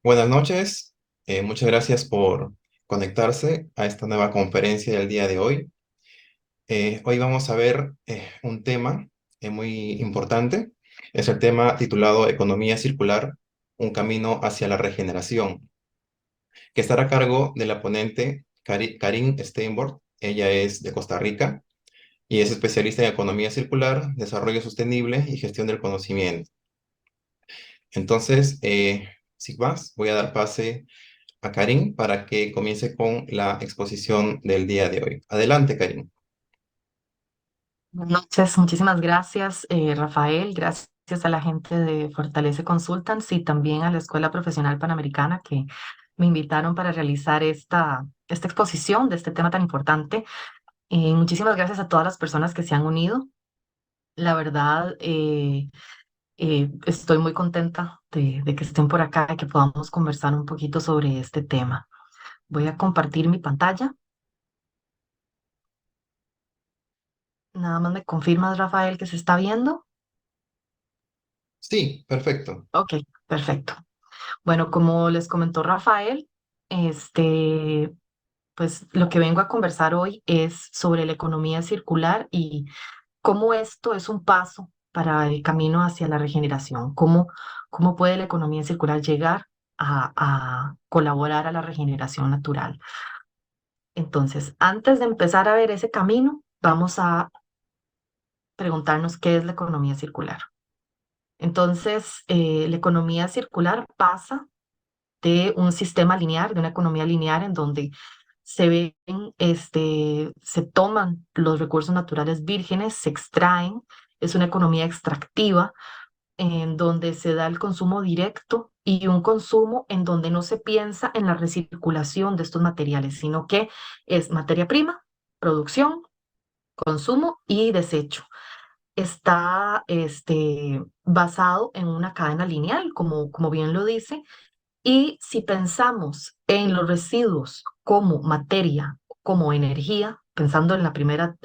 Buenas noches, muchas gracias por conectarse a esta nueva conferencia del día de hoy. Hoy vamos a ver un tema muy importante. Es el tema titulado Economía Circular, un camino hacia la regeneración, que estará a cargo de la ponente Karin Steinborg. Ella es de Costa Rica y es especialista en economía circular, desarrollo sostenible y gestión del conocimiento. Entonces, sin más, voy a dar pase a Karim para que comience con la exposición del día de hoy. Adelante, Karim. Buenas noches, muchísimas gracias, Rafael. Gracias a la gente de Fortalece Consultants y también a la Escuela Profesional Panamericana que me invitaron para realizar esta exposición de este tema tan importante. Muchísimas gracias a todas las personas que se han unido. La verdad, estoy muy contenta de que estén por acá y que podamos conversar un poquito sobre este tema. Voy a compartir mi pantalla. Nada más me confirmas, Rafael, que se está viendo. Sí, perfecto. Ok, perfecto. Bueno, como les comentó Rafael, este, pues lo que vengo a conversar hoy es sobre la economía circular y cómo esto es un paso para el camino hacia la regeneración, cómo puede la economía circular llegar a colaborar a la regeneración natural. Entonces, antes de empezar a ver ese camino, vamos a preguntarnos qué es la economía circular. Entonces, la economía circular pasa de un sistema lineal, de una economía lineal en donde se ven, se toman los recursos naturales vírgenes, se extraen, es una economía extractiva en donde se da el consumo directo y un consumo en donde no se piensa en la recirculación de estos materiales, sino que es materia prima, producción, consumo y desecho. Está basado en una cadena lineal, como bien lo dice, y si pensamos en los residuos como materia, como energía, pensando en la primera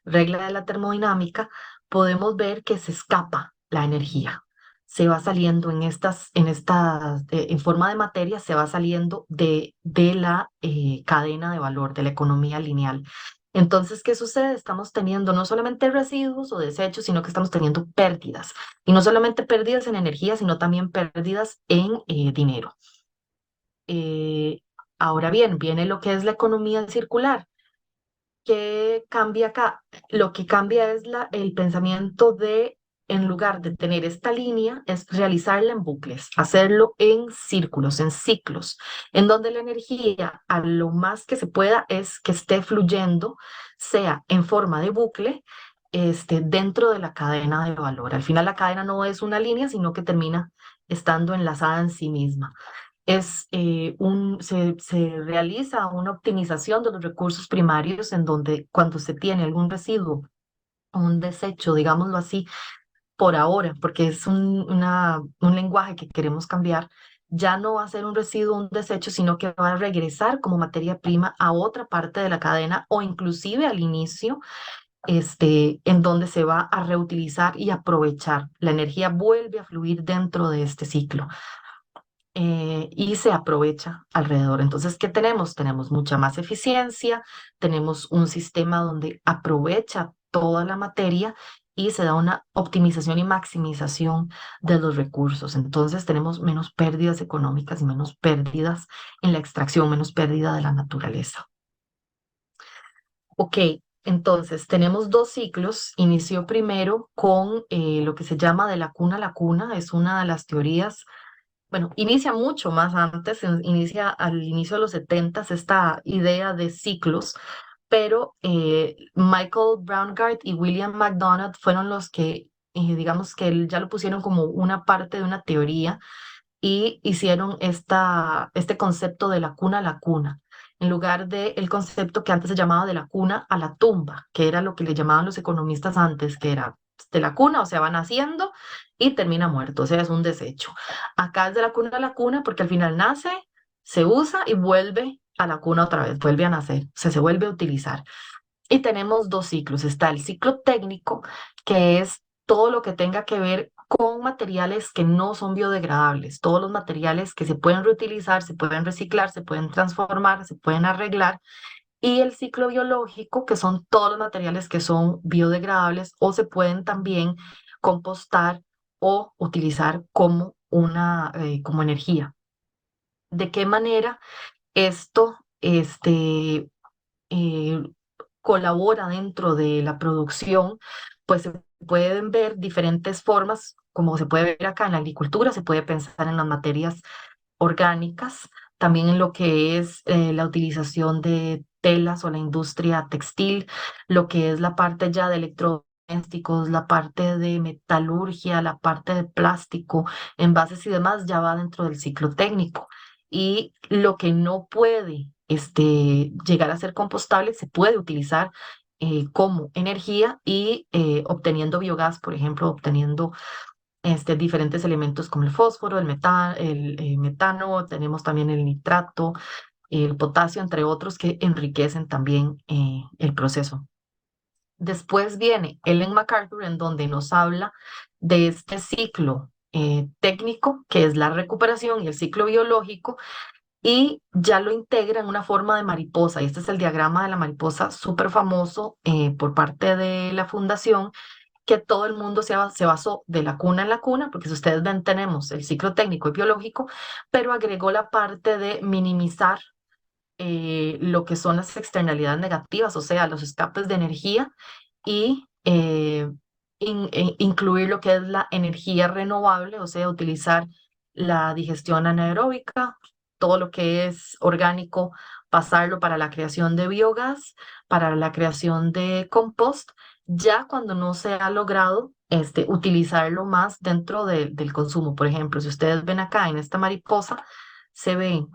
regla de la termodinámica, podemos ver que se escapa la energía. Se va saliendo en forma de materia, se va saliendo de la cadena de valor, de la economía lineal. Entonces, ¿qué sucede? Estamos teniendo no solamente residuos o desechos, sino que estamos teniendo pérdidas. Y no solamente pérdidas en energía, sino también pérdidas en dinero. Eh, Ahora bien, viene lo que es la economía circular. ¿Qué cambia acá? Lo que cambia es el pensamiento de, en lugar de tener esta línea, es realizarla en bucles, hacerlo en círculos, en ciclos, en donde la energía, a lo más que se pueda, es que esté fluyendo, sea en forma de bucle, dentro de la cadena de valor. Al final, la cadena no es una línea, sino que termina estando enlazada en sí misma. Se realiza una optimización de los recursos primarios en donde cuando se tiene algún residuo o un desecho, digámoslo así, por ahora, porque es un lenguaje que queremos cambiar, ya no va a ser un residuo, un desecho, sino que va a regresar como materia prima a otra parte de la cadena o inclusive al inicio, en donde se va a reutilizar y aprovechar. La energía vuelve a fluir dentro de este ciclo y se aprovecha alrededor. Entonces, ¿qué tenemos? Tenemos mucha más eficiencia, tenemos un sistema donde aprovecha toda la materia y se da una optimización y maximización de los recursos. Entonces, tenemos menos pérdidas económicas y menos pérdidas en la extracción, menos pérdida de la naturaleza. Ok. Entonces, tenemos dos ciclos. Inició primero con lo que se llama de la cuna a la cuna. Es una de las teorías, bueno, inicia mucho más antes, inicia al inicio de los 70 esta idea de ciclos, pero Michael Braungart y William McDonough fueron los que, digamos que ya lo pusieron como una parte de una teoría y hicieron este concepto de la cuna a la cuna, en lugar del concepto que antes se llamaba de la cuna a la tumba, que era lo que le llamaban los economistas antes, que era de la cuna, o sea, va naciendo y termina muerto, o sea, es un desecho. Acá es de la cuna a la cuna porque al final nace, se usa y vuelve a la cuna otra vez, vuelve a nacer, o sea, se vuelve a utilizar. Y tenemos dos ciclos. Está el ciclo técnico, que es todo lo que tenga que ver con materiales que no son biodegradables. Todos los materiales que se pueden reutilizar, se pueden reciclar, se pueden transformar, se pueden arreglar. Y el ciclo biológico, que son todos los materiales que son biodegradables o se pueden también compostar o utilizar como como energía. ¿De qué manera esto eh, colabora dentro de la producción? Pues se pueden ver diferentes formas, como se puede ver acá en la agricultura, se puede pensar en las materias orgánicas, también en lo que es la utilización de telas o la industria textil, lo que es la parte ya de electrodomésticos, la parte de metalurgia, la parte de plástico, envases y demás, ya va dentro del ciclo técnico. Y lo que no puede llegar a ser compostable se puede utilizar como energía y obteniendo biogás, por ejemplo, obteniendo diferentes elementos como el fósforo, el metano, tenemos también el nitrato, el potasio, entre otros, que enriquecen también el proceso. Después viene Ellen MacArthur, en donde nos habla de este ciclo técnico, que es la recuperación y el ciclo biológico, y ya lo integra en una forma de mariposa. Y este es el diagrama de la mariposa súper famoso por parte de la fundación, que todo el mundo se basó de la cuna en la cuna, porque si ustedes ven, tenemos el ciclo técnico y biológico, pero agregó la parte de minimizar lo que son las externalidades negativas, o sea, los escapes de energía, y incluir lo que es la energía renovable, o sea, utilizar la digestión anaeróbica, todo lo que es orgánico, pasarlo para la creación de biogás, para la creación de compost, ya cuando no se ha logrado utilizarlo más dentro del consumo. Por ejemplo, si ustedes ven acá en esta mariposa, se ve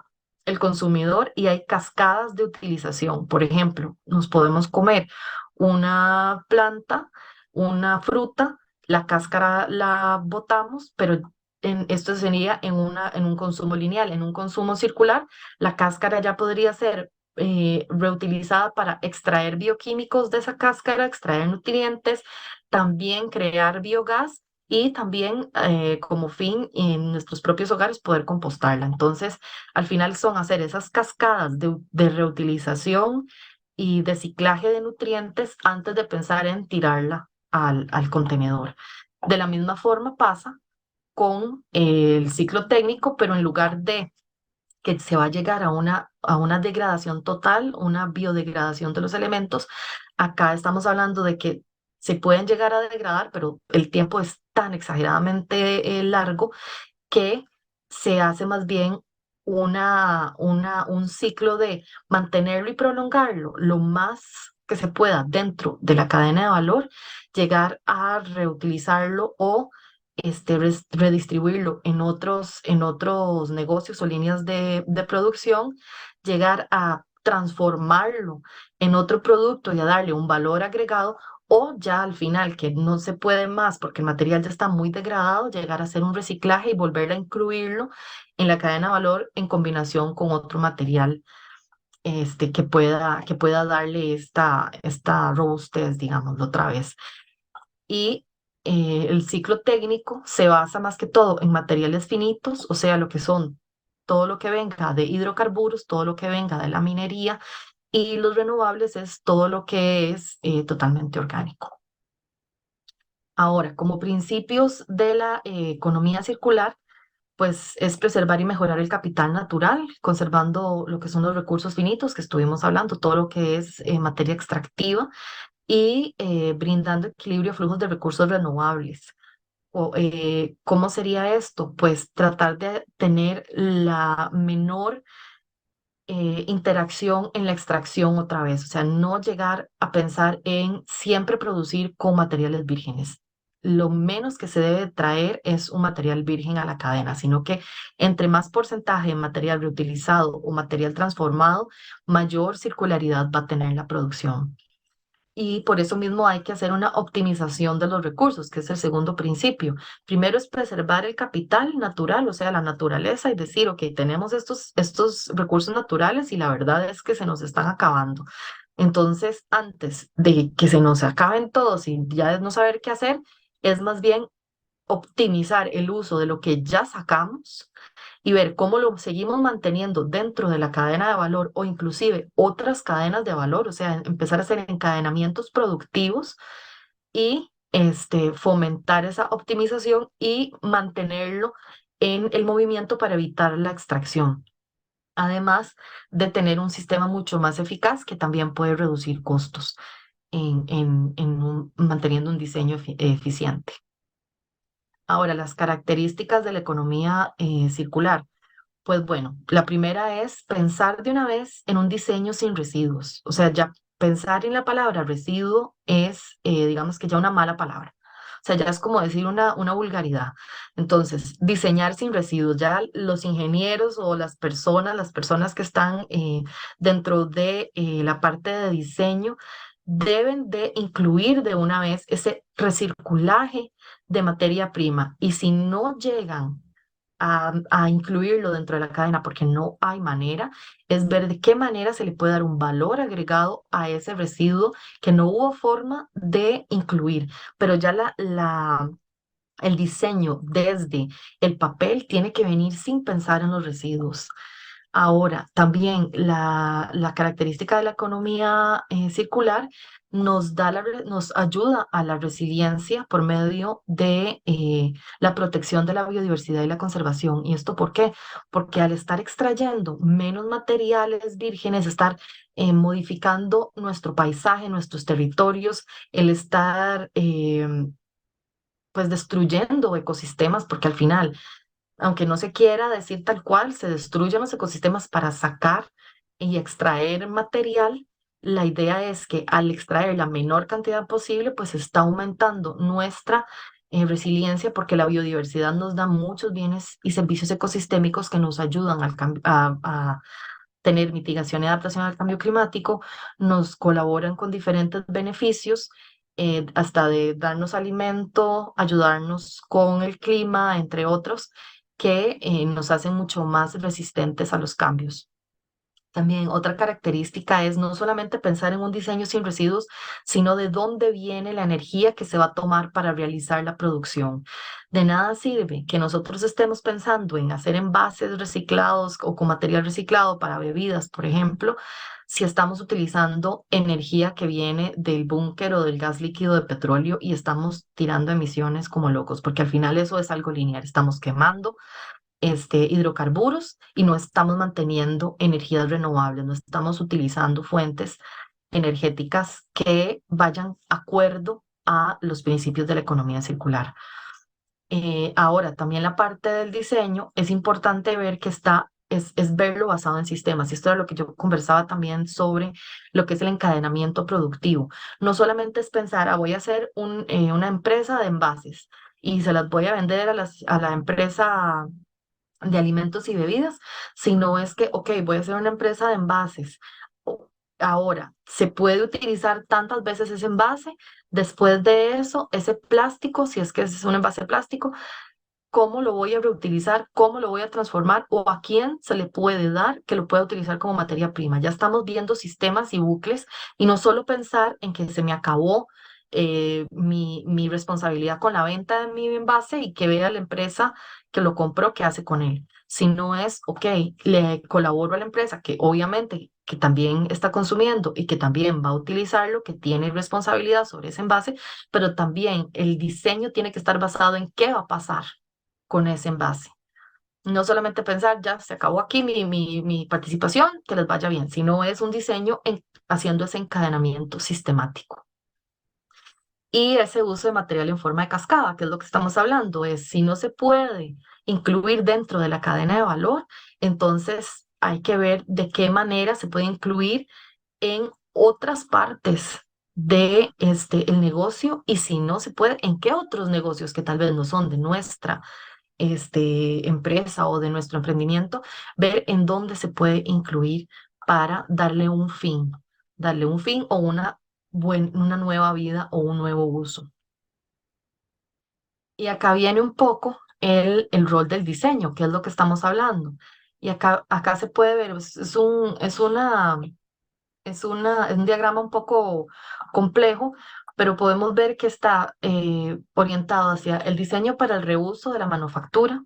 el consumidor y hay cascadas de utilización. Por ejemplo, nos podemos comer una planta, una fruta, la cáscara la botamos, pero esto sería en un consumo lineal. En un consumo circular, la cáscara ya podría ser reutilizada para extraer bioquímicos de esa cáscara, extraer nutrientes, también crear biogás y también como fin en nuestros propios hogares poder compostarla. Entonces, al final son hacer esas cascadas de reutilización y de ciclaje de nutrientes antes de pensar en tirarla al contenedor. De la misma forma pasa con el ciclo técnico, pero en lugar de que se va a llegar a una degradación total, una biodegradación de los elementos, acá estamos hablando de que se pueden llegar a degradar, pero el tiempo es tan exageradamente largo que se hace más bien un ciclo de mantenerlo y prolongarlo lo más que se pueda dentro de la cadena de valor, llegar a reutilizarlo o redistribuirlo en otros negocios o líneas de producción, llegar a transformarlo en otro producto y a darle un valor agregado, o ya al final, que no se puede más porque el material ya está muy degradado, llegar a hacer un reciclaje y volver a incluirlo en la cadena de valor en combinación con otro material que pueda darle esta robustez, digámoslo otra vez. Y el ciclo técnico se basa más que todo en materiales finitos, o sea, lo que son todo lo que venga de hidrocarburos, todo lo que venga de la minería, y los renovables es todo lo que es totalmente orgánico. Ahora, como principios de la economía circular, pues es preservar y mejorar el capital natural, conservando lo que son los recursos finitos que estuvimos hablando, todo lo que es materia extractiva y brindando equilibrio a flujos de recursos renovables. ¿Cómo sería esto? Pues tratar de tener la menor interacción en la extracción otra vez, o sea, no llegar a pensar en siempre producir con materiales vírgenes. Lo menos que se debe traer es un material virgen a la cadena, sino que entre más porcentaje de material reutilizado o material transformado, mayor circularidad va a tener la producción. Y por eso mismo hay que hacer una optimización de los recursos, que es el segundo principio. Primero es preservar el capital natural, o sea, la naturaleza, y decir, ok, tenemos estos recursos naturales y la verdad es que se nos están acabando. Entonces, antes de que se nos acaben todos y ya no saber qué hacer, es más bien optimizar el uso de lo que ya sacamos y ver cómo lo seguimos manteniendo dentro de la cadena de valor o inclusive otras cadenas de valor, o sea, empezar a hacer encadenamientos productivos y fomentar esa optimización y mantenerlo en el movimiento para evitar la extracción. Además de tener un sistema mucho más eficaz que también puede reducir costos manteniendo un diseño eficiente. Ahora, las características de la economía circular. Pues bueno, la primera es pensar de una vez en un diseño sin residuos. O sea, ya pensar en la palabra residuo es, digamos que ya una mala palabra. O sea, ya es como decir una vulgaridad. Entonces, diseñar sin residuos, ya los ingenieros o las personas que están dentro de la parte de diseño, deben de incluir de una vez ese recirculaje de materia prima. Y si no llegan a incluirlo dentro de la cadena, porque no hay manera, es ver de qué manera se le puede dar un valor agregado a ese residuo que no hubo forma de incluir, pero ya el diseño desde el papel tiene que venir sin pensar en los residuos. Ahora, también la característica de la economía circular nos ayuda a la resiliencia por medio de la protección de la biodiversidad y la conservación. ¿Y esto por qué? Porque al estar extrayendo menos materiales vírgenes, estar modificando nuestro paisaje, nuestros territorios, el estar pues destruyendo ecosistemas, porque al final aunque no se quiera decir tal cual, se destruyen los ecosistemas para sacar y extraer material. La idea es que al extraer la menor cantidad posible, pues está aumentando nuestra resiliencia porque la biodiversidad nos da muchos bienes y servicios ecosistémicos que nos ayudan a tener mitigación y adaptación al cambio climático, nos colaboran con diferentes beneficios, hasta de darnos alimento, ayudarnos con el clima, entre otros, que nos hacen mucho más resistentes a los cambios. También otra característica es no solamente pensar en un diseño sin residuos, sino de dónde viene la energía que se va a tomar para realizar la producción. De nada sirve que nosotros estemos pensando en hacer envases reciclados o con material reciclado para bebidas, por ejemplo, si estamos utilizando energía que viene del búnker o del gas líquido de petróleo y estamos tirando emisiones como locos, porque al final eso es algo lineal. Estamos quemando hidrocarburos y no estamos manteniendo energías renovables, no estamos utilizando fuentes energéticas que vayan acuerdo a los principios de la economía circular. Ahora, también la parte del diseño es importante ver que es verlo basado en sistemas. Y esto era lo que yo conversaba también sobre lo que es el encadenamiento productivo. No solamente es pensar, voy a hacer una empresa de envases y se las voy a vender a la empresa de alimentos y bebidas, sino es que, ok, voy a hacer una empresa de envases. Ahora, ¿se puede utilizar tantas veces ese envase? Después de eso, ese plástico, si es que es un envase plástico, ¿cómo lo voy a reutilizar? ¿Cómo lo voy a transformar? ¿O a quién se le puede dar que lo pueda utilizar como materia prima? Ya estamos viendo sistemas y bucles y no solo pensar en que se me acabó mi responsabilidad con la venta de mi envase y que vea la empresa que lo compró qué hace con él, sino es, ok, le colaboro a la empresa que obviamente que también está consumiendo y que también va a utilizarlo, que tiene responsabilidad sobre ese envase, pero también el diseño tiene que estar basado en qué va a pasar con ese envase. No solamente pensar, ya se acabó aquí mi participación, que les vaya bien, sino es un diseño haciendo ese encadenamiento sistemático. Y ese uso de material en forma de cascada, que es lo que estamos hablando, es si no se puede incluir dentro de la cadena de valor, entonces hay que ver de qué manera se puede incluir en otras partes de el negocio y si no se puede, en qué otros negocios que tal vez no son de nuestra empresa o de nuestro emprendimiento, ver en dónde se puede incluir para darle un fin o una nueva vida o un nuevo uso. Y acá viene un poco el rol del diseño, que es lo que estamos hablando. Y acá se puede ver, es un diagrama un poco complejo, pero podemos ver que está orientado hacia el diseño para el reuso de la manufactura,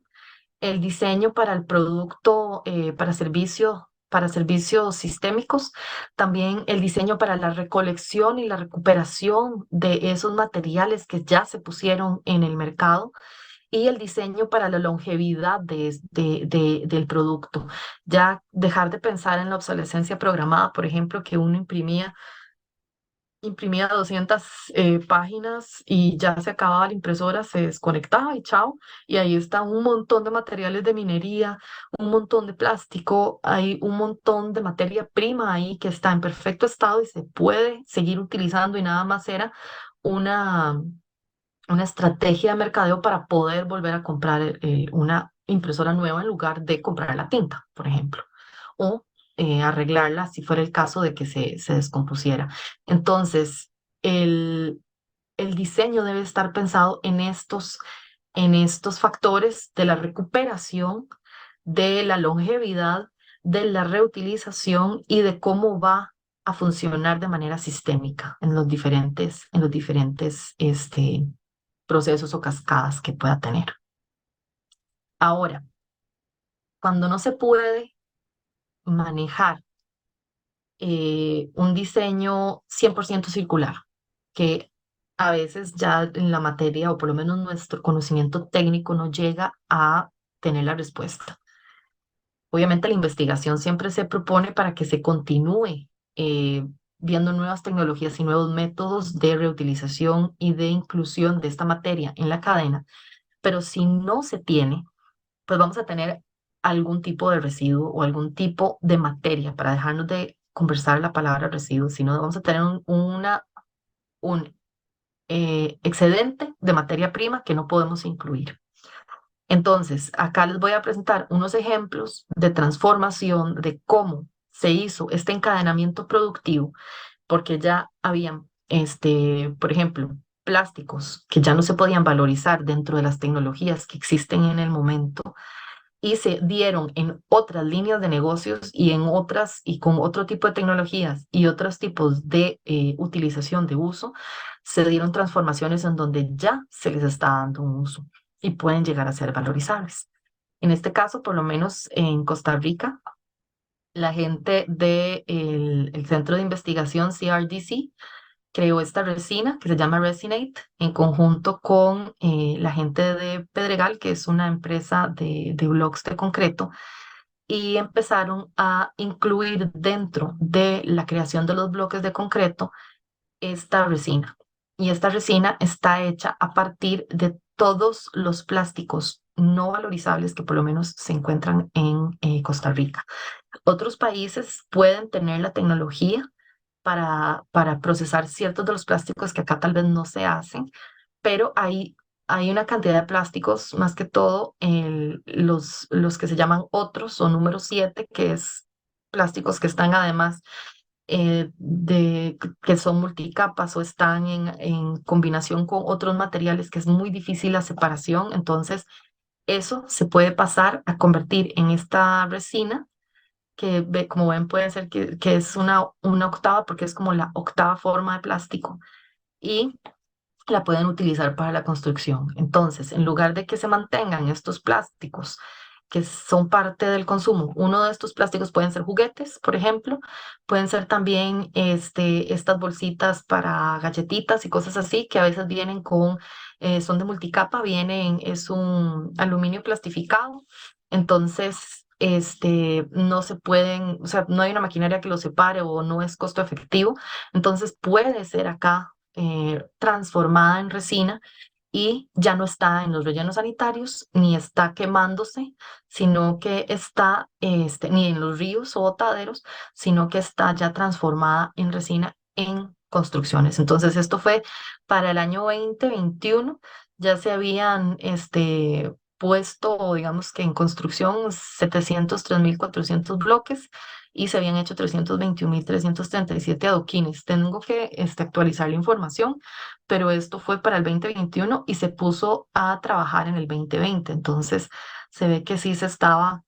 el diseño para el producto, para servicios sistémicos, también el diseño para la recolección y la recuperación de esos materiales que ya se pusieron en el mercado y el diseño para la longevidad del producto. Ya dejar de pensar en la obsolescencia programada, por ejemplo, que uno imprimía 200 páginas y ya se acababa la impresora, se desconectaba y chao. Y ahí está un montón de materiales de minería, un montón de plástico, hay un montón de materia prima ahí que está en perfecto estado y se puede seguir utilizando y nada más era una, una estrategia de mercadeo para poder volver a comprar una impresora nueva en lugar de comprar la tinta, por ejemplo, o arreglarla si fuera el caso de que se descompusiera. Entonces, el, el diseño debe estar pensado en estos factores de la recuperación, de la longevidad, de la reutilización y de cómo va a funcionar de manera sistémica en los diferentes procesos o cascadas que pueda tener. Ahora, cuando no se puede manejar un diseño 100% circular, que a veces ya en la materia, o por lo menos nuestro conocimiento técnico, no llega a tener la respuesta. Obviamente la investigación siempre se propone para que se continúe eh, viendo nuevas tecnologías y nuevos métodos de reutilización y de inclusión de esta materia en la cadena, pero si no se tiene, pues vamos a tener algún tipo de residuo o algún tipo de materia, para dejarnos de conversar la palabra residuo, sino vamos a tener un excedente de materia prima que no podemos incluir. Entonces, acá les voy a presentar unos ejemplos de transformación de cómo se hizo este encadenamiento productivo, porque ya habían, por ejemplo, plásticos que ya no se podían valorizar dentro de las tecnologías que existen en el momento y se dieron en otras líneas de negocios y en otras y con otro tipo de tecnologías y otros tipos de utilización de uso, se dieron transformaciones en donde ya se les está dando un uso y pueden llegar a ser valorizables. En este caso, por lo menos en Costa Rica, la gente del el Centro de Investigación CRDC creó esta resina que se llama Resinate en conjunto con la gente de Pedregal, que es una empresa de blocks de concreto, y empezaron a incluir dentro de la creación de los bloques de concreto esta resina. Y esta resina está hecha a partir de todos los plásticos no valorizables que por lo menos se encuentran en Costa Rica. Otros países pueden tener la tecnología para procesar ciertos de los plásticos que acá tal vez no se hacen, pero hay una cantidad de plásticos, más que todo los que se llaman otros o número 7, que es plásticos que están además que son multicapas o están en combinación con otros materiales que es muy difícil la separación. Entonces, eso se puede pasar a convertir en esta resina que como ven puede ser que es una octava porque es como la octava forma de plástico y la pueden utilizar para la construcción. Entonces, en lugar de que se mantengan estos plásticos que son parte del consumo, uno de estos plásticos pueden ser juguetes, por ejemplo, pueden ser también estas bolsitas para galletitas y cosas así que a veces vienen son de multicapa, es un aluminio plastificado, entonces no se pueden, o sea, no hay una maquinaria que lo separe o no es costo efectivo, entonces puede ser acá transformada en resina y ya no está en los rellenos sanitarios ni está quemándose, sino que está, ni en los ríos o botaderos, sino que está ya transformada en resina en construcciones. Entonces, esto fue para el año 2021, ya se habían puesto, digamos que en construcción 703.400 bloques y se habían hecho 321.337 adoquines. Tengo que actualizar la información, pero esto fue para el 2021 y se puso a trabajar en el 2020. Entonces, se ve que sí se estaba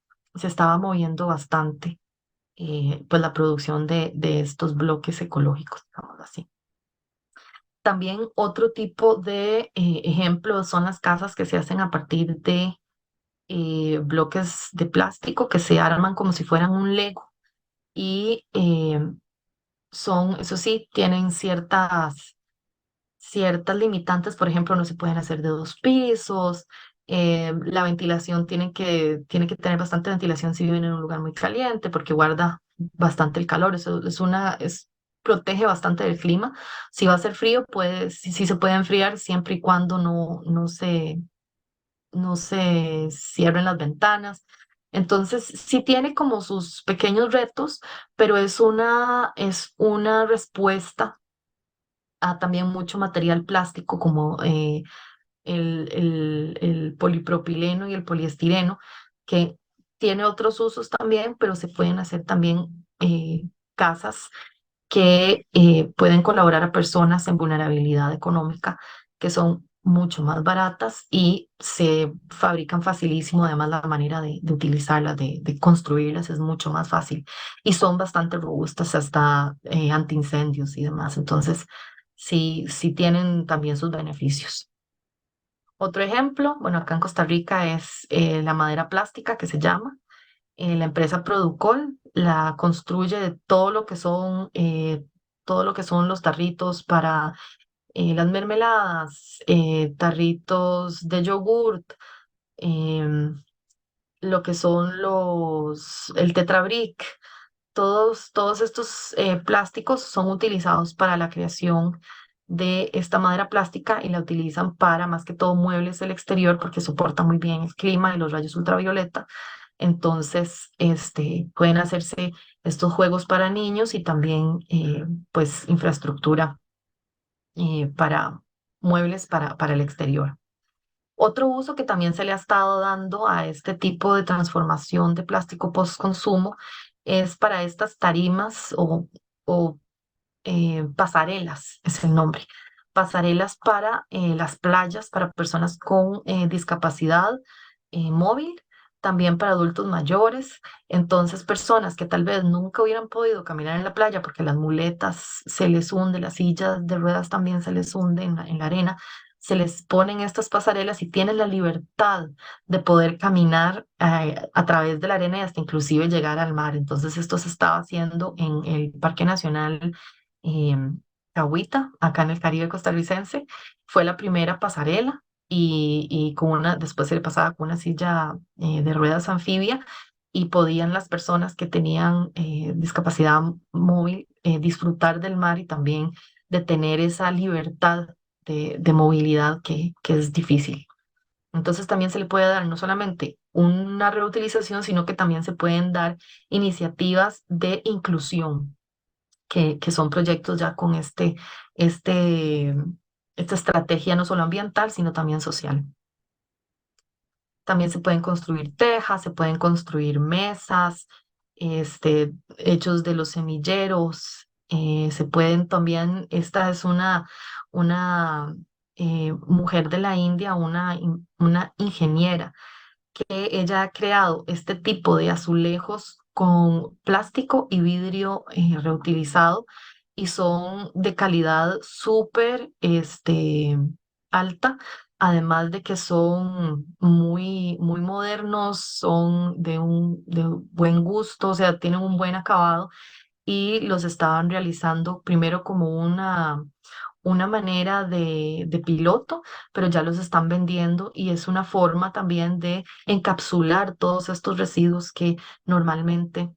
moviendo bastante pues la producción de estos bloques ecológicos, digamos así. También otro tipo de ejemplos son las casas que se hacen a partir de bloques de plástico que se arman como si fueran un Lego y son, eso sí, tienen ciertas limitantes, por ejemplo, no se pueden hacer de dos pisos, la ventilación tiene que tener bastante ventilación si viven en un lugar muy caliente porque guarda bastante el calor, eso protege bastante del clima. Si va a ser frío, pues sí se puede enfriar siempre y cuando no se cierren las ventanas. Entonces, sí tiene como sus pequeños retos, pero es una respuesta a también mucho material plástico como el polipropileno y el poliestireno, que tiene otros usos también, pero se pueden hacer también casas que pueden colaborar a personas en vulnerabilidad económica, que son mucho más baratas y se fabrican facilísimo. Además, la manera de utilizarlas, de construirlas es mucho más fácil y son bastante robustas hasta antiincendios y demás. Entonces, sí, sí tienen también sus beneficios. Otro ejemplo, bueno, acá en Costa Rica es la madera plástica que se llama. La empresa Producol la construye de todo lo que son los tarritos para las mermeladas, tarritos de yogurt, em, lo que son el Tetra Brick. Todos estos plásticos son utilizados para la creación de esta madera plástica y la utilizan para más que todo muebles del exterior porque soporta muy bien el clima y los rayos ultravioleta. Entonces, pueden hacerse estos juegos para niños y también, pues, infraestructura para muebles para el exterior. Otro uso que también se le ha estado dando a este tipo de transformación de plástico post-consumo es para estas tarimas o pasarelas, es el nombre. Pasarelas para las playas, para personas con discapacidad móvil, también para adultos mayores. Entonces, personas que tal vez nunca hubieran podido caminar en la playa porque las muletas se les hunden, las sillas de ruedas también se les hunden en la arena, se les ponen estas pasarelas y tienen la libertad de poder caminar a través de la arena y hasta inclusive llegar al mar. Entonces, esto se estaba haciendo en el Parque Nacional eh, Cahuita, acá en el Caribe costarricense. Fue la primera pasarela y después se le pasaba con una silla de ruedas anfibia y podían las personas que tenían discapacidad móvil disfrutar del mar y también de tener esa libertad de movilidad que es difícil. Entonces también se le puede dar no solamente una reutilización, sino que también se pueden dar iniciativas de inclusión que son proyectos ya con este, esta estrategia no solo ambiental, sino también social. También se pueden construir tejas, se pueden construir mesas, hechos de los semilleros, se pueden también, esta es una mujer de la India, una ingeniera que ella ha creado este tipo de azulejos con plástico y vidrio reutilizado y son de calidad súper alta, además de que son muy modernos, son de un buen gusto, o sea, tienen un buen acabado y los estaban realizando primero como una manera de piloto, pero ya los están vendiendo y es una forma también de encapsular todos estos residuos que normalmente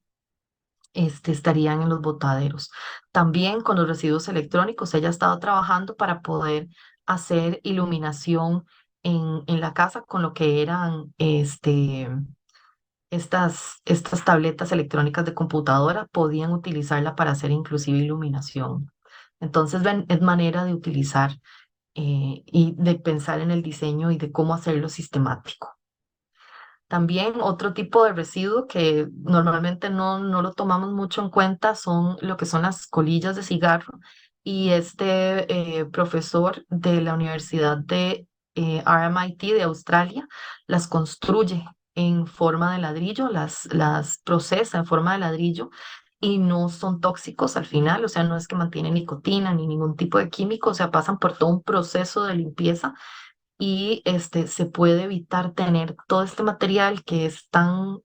estarían en los botaderos. También con los residuos electrónicos, ella ha estado trabajando para poder hacer iluminación en la casa con lo que eran estas tabletas electrónicas de computadora podían utilizarla para hacer inclusive iluminación. Entonces, ven, es manera de utilizar y de pensar en el diseño y de cómo hacerlo sistemático. También otro tipo de residuo que normalmente no lo tomamos mucho en cuenta son lo que son las colillas de cigarro. Y este profesor de la Universidad de RMIT de Australia las construye en forma de ladrillo, las procesa en forma de ladrillo y no son tóxicos al final, o sea, no es que mantienen nicotina ni ningún tipo de químico, o sea, pasan por todo un proceso de limpieza y se puede evitar tener todo este material que es tan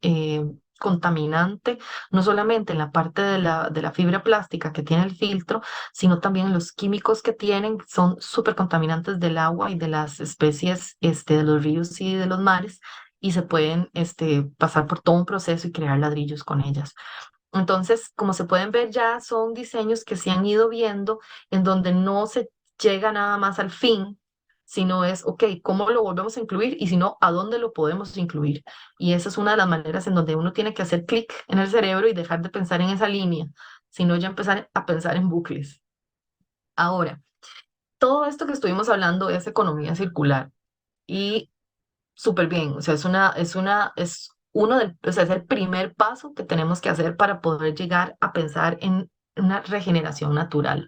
contaminante, no solamente en la parte de la fibra plástica que tiene el filtro, sino también los químicos que tienen, son súper contaminantes del agua y de las especies de los ríos y de los mares, y se pueden pasar por todo un proceso y crear ladrillos con ellas. Entonces, como se pueden ver, ya son diseños que se han ido viendo en donde no se llega nada más al fin, sino es, ok, ¿cómo lo volvemos a incluir? Y si no, ¿a dónde lo podemos incluir? Y esa es una de las maneras en donde uno tiene que hacer clic en el cerebro y dejar de pensar en esa línea, sino ya empezar a pensar en bucles. Ahora, todo esto que estuvimos hablando es economía circular y súper bien, o sea, es uno del, o sea, es el primer paso que tenemos que hacer para poder llegar a pensar en una regeneración natural,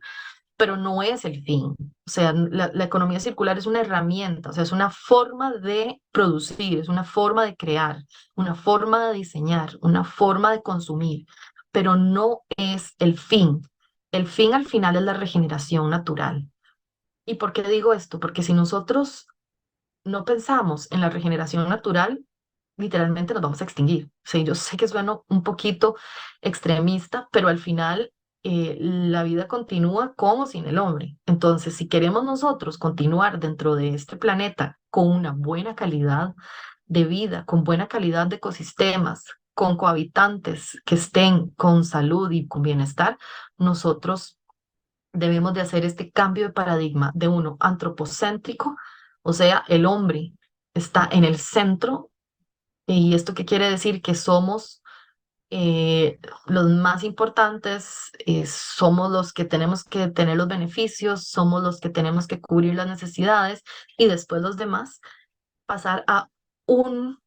pero no es el fin. O sea, la economía circular es una herramienta, o sea, es una forma de producir, es una forma de crear, una forma de diseñar, una forma de consumir, pero no es el fin. El fin al final es la regeneración natural. ¿Y por qué digo esto? Porque si nosotros no pensamos en la regeneración natural, literalmente nos vamos a extinguir. O sea, yo sé que suena un poquito extremista, pero al final la vida continúa con o sin el hombre. Entonces, si queremos nosotros continuar dentro de este planeta con una buena calidad de vida, con buena calidad de ecosistemas, con cohabitantes que estén con salud y con bienestar, nosotros debemos de hacer este cambio de paradigma de uno antropocéntrico, o sea, el hombre está en el centro. ¿Y esto qué quiere decir? Que somos los más importantes, somos los que tenemos que tener los beneficios, somos los que tenemos que cubrir las necesidades y después los demás, pasar a un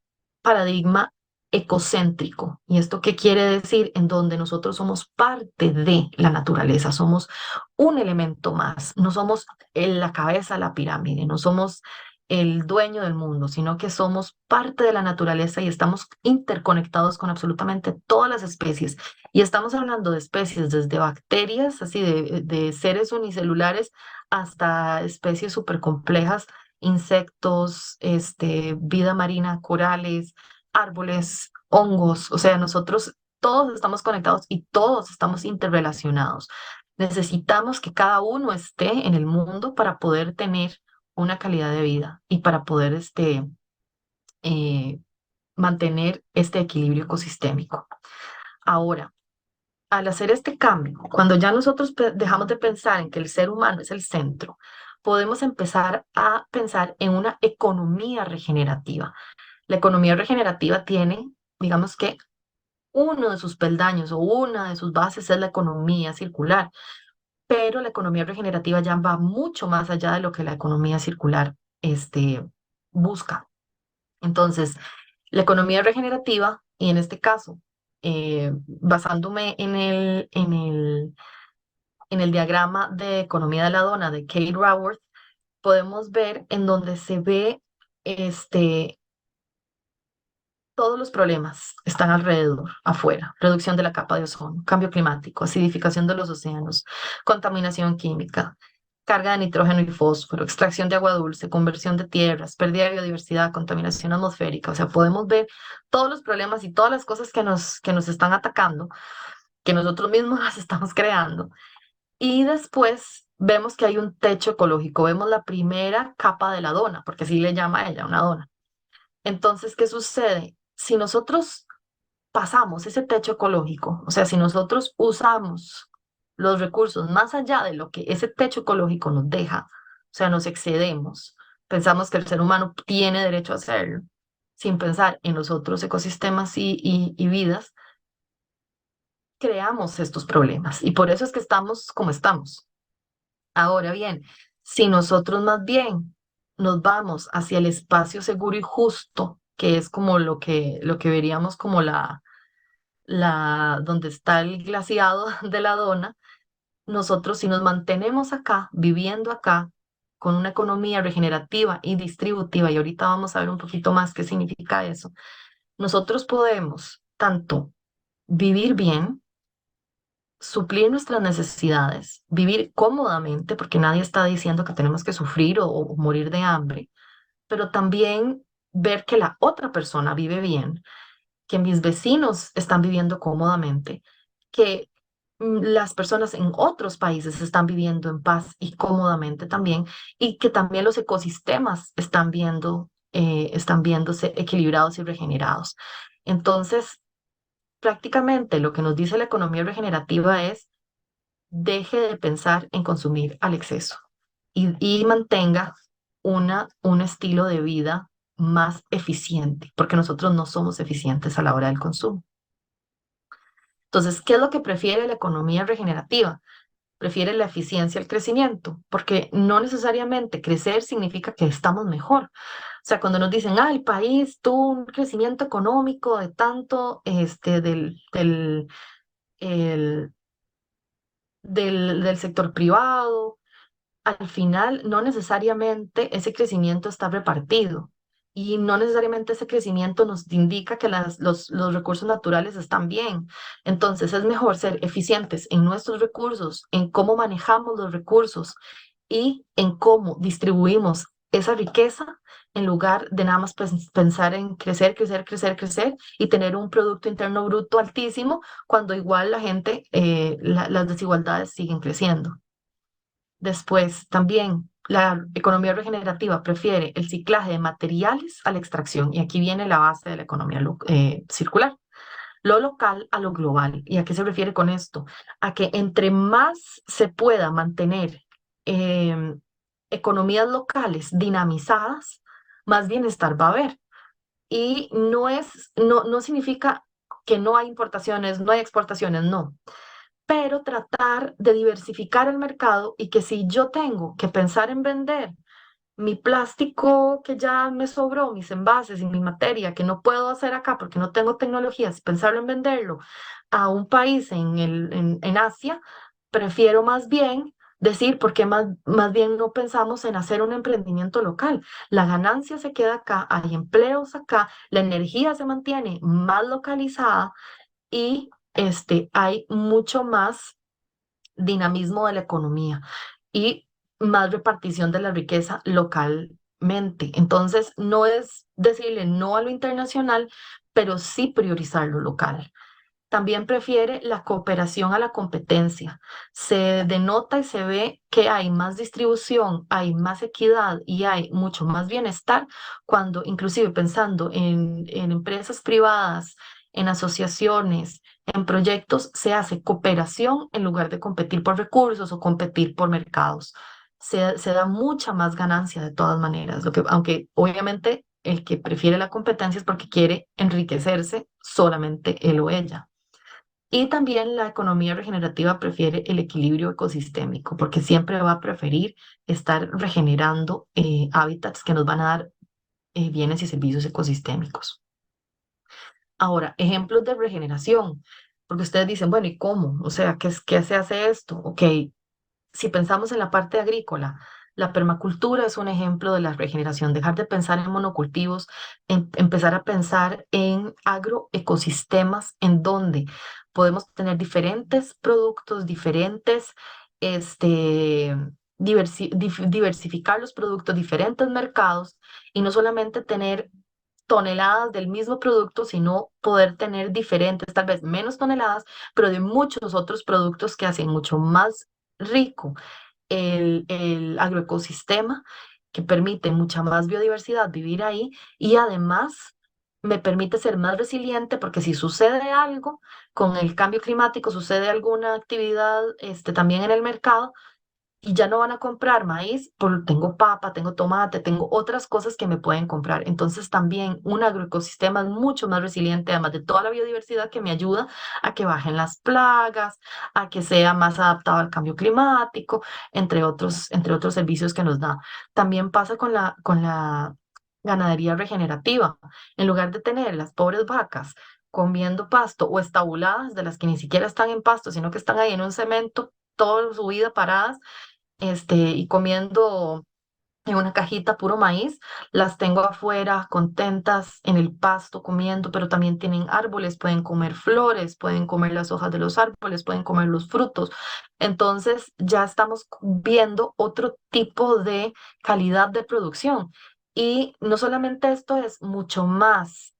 paradigma ecocéntrico. ¿Y esto qué quiere decir? En donde nosotros somos parte de la naturaleza, somos un elemento más, no somos la cabeza de la pirámide, no somos el dueño del mundo, sino que somos parte de la naturaleza y estamos interconectados con absolutamente todas las especies. Y estamos hablando de especies desde bacterias, así de seres unicelulares, hasta especies súper complejas, insectos, vida marina, corales, árboles, hongos, o sea, nosotros todos estamos conectados y todos estamos interrelacionados. Necesitamos que cada uno esté en el mundo para poder tener una calidad de vida y para poder eh, mantener este equilibrio ecosistémico. Ahora, al hacer este cambio, cuando ya nosotros dejamos de pensar en que el ser humano es el centro, podemos empezar a pensar en una economía regenerativa. La economía regenerativa tiene, digamos que uno de sus peldaños o una de sus bases es la economía circular, pero la economía regenerativa ya va mucho más allá de lo que la economía circular busca. Entonces, la economía regenerativa, y en este caso, basándome en el diagrama de economía de la dona de Kate Raworth, podemos ver en donde se ve este, todos los problemas están alrededor, afuera. Reducción de la capa de ozono, cambio climático, acidificación de los océanos, contaminación química, carga de nitrógeno y fósforo, extracción de agua dulce, conversión de tierras, pérdida de biodiversidad, contaminación atmosférica. O sea, podemos ver todos los problemas y todas las cosas que nos están atacando, que nosotros mismos las estamos creando. Y después vemos que hay un techo ecológico, vemos la primera capa de la dona, porque así le llama a ella, una dona. Entonces, ¿qué sucede? Si nosotros pasamos ese techo ecológico, o sea, si nosotros usamos los recursos más allá de lo que ese techo ecológico nos deja, o sea, nos excedemos, pensamos que el ser humano tiene derecho a hacerlo, sin pensar en los otros ecosistemas y vidas, creamos estos problemas y por eso es que estamos como estamos. Ahora bien, si nosotros más bien nos vamos hacia el espacio seguro y justo, que es como lo que veríamos como donde está el glaciado de la dona, nosotros si nos mantenemos acá, viviendo acá, con una economía regenerativa y distributiva, y ahorita vamos a ver un poquito más qué significa eso, nosotros podemos tanto vivir bien, suplir nuestras necesidades, vivir cómodamente, porque nadie está diciendo que tenemos que sufrir o morir de hambre, pero también ver que la otra persona vive bien, que mis vecinos están viviendo cómodamente, que las personas en otros países están viviendo en paz y cómodamente también, y que también los ecosistemas están viéndose equilibrados y regenerados. Entonces, prácticamente lo que nos dice la economía regenerativa es: deje de pensar en consumir al exceso y mantenga un estilo de vida más eficiente, porque nosotros no somos eficientes a la hora del consumo. Entonces, ¿qué es lo que prefiere la economía regenerativa? Prefiere la eficiencia al crecimiento, porque no necesariamente crecer significa que estamos mejor. O sea, cuando nos dicen, el país tuvo un crecimiento económico de tanto, el- del sector privado, al final no necesariamente ese crecimiento está repartido y no necesariamente ese crecimiento nos indica que los recursos naturales están bien. Entonces es mejor ser eficientes en nuestros recursos, en cómo manejamos los recursos y en cómo distribuimos esa riqueza, en lugar de nada más pensar en crecer, crecer, crecer, crecer y tener un Producto Interno Bruto altísimo, cuando igual la gente, las desigualdades siguen creciendo. Después, también la economía regenerativa prefiere el ciclaje de materiales a la extracción. Y aquí viene la base de la economía circular. Lo local a lo global. ¿Y a qué se refiere con esto? A que entre más se pueda mantener em, economías locales dinamizadas, más bienestar va a haber. Y no significa que no hay importaciones, no hay exportaciones, no, pero tratar de diversificar el mercado, y que si yo tengo que pensar en vender mi plástico que ya me sobró, mis envases y mi materia que no puedo hacer acá porque no tengo tecnologías, pensarlo en venderlo a un país en Asia, prefiero más bien decir, ¿por qué más bien no pensamos en hacer un emprendimiento local? La ganancia se queda acá, hay empleos acá, la energía se mantiene más localizada y hay mucho más dinamismo de la economía y más repartición de la riqueza localmente. Entonces, no es decirle no a lo internacional, pero sí priorizar lo local. También prefiere la cooperación a la competencia. Se denota y se ve que hay más distribución, hay más equidad y hay mucho más bienestar cuando, inclusive pensando en empresas privadas, en asociaciones, en proyectos, se hace cooperación en lugar de competir por recursos o competir por mercados. Se da mucha más ganancia de todas maneras, aunque obviamente el que prefiere la competencia es porque quiere enriquecerse solamente él o ella. Y también la economía regenerativa prefiere el equilibrio ecosistémico, porque siempre va a preferir estar regenerando hábitats que nos van a dar bienes y servicios ecosistémicos. Ahora, ejemplos de regeneración, porque ustedes dicen, bueno, ¿y cómo? O sea, ¿qué se hace esto? Ok, si pensamos en la parte agrícola, la permacultura es un ejemplo de la regeneración. Dejar de pensar en monocultivos, empezar a pensar en agroecosistemas en donde podemos tener diferentes productos, este, diversificar los productos, diferentes mercados, y no solamente tener toneladas del mismo producto, sino poder tener diferentes, tal vez menos toneladas, pero de muchos otros productos que hacen mucho más rico el agroecosistema, que permite mucha más biodiversidad vivir ahí, y además me permite ser más resiliente, porque si sucede algo con el cambio climático, sucede alguna actividad también en el mercado, y ya no van a comprar maíz, tengo papa, tengo tomate, tengo otras cosas que me pueden comprar. Entonces también un agroecosistema es mucho más resiliente, además de toda la biodiversidad que me ayuda a que bajen las plagas, a que sea más adaptado al cambio climático, entre otros servicios que nos da. También pasa con la ganadería regenerativa. En lugar de tener las pobres vacas comiendo pasto o estabuladas, de las que ni siquiera están en pasto, sino que están ahí en un cemento toda su vida paradas, y comiendo en una cajita puro maíz, las tengo afuera contentas en el pasto comiendo, pero también tienen árboles, pueden comer flores, pueden comer las hojas de los árboles, pueden comer los frutos. Entonces ya estamos viendo otro tipo de calidad de producción. Y no solamente esto es mucho más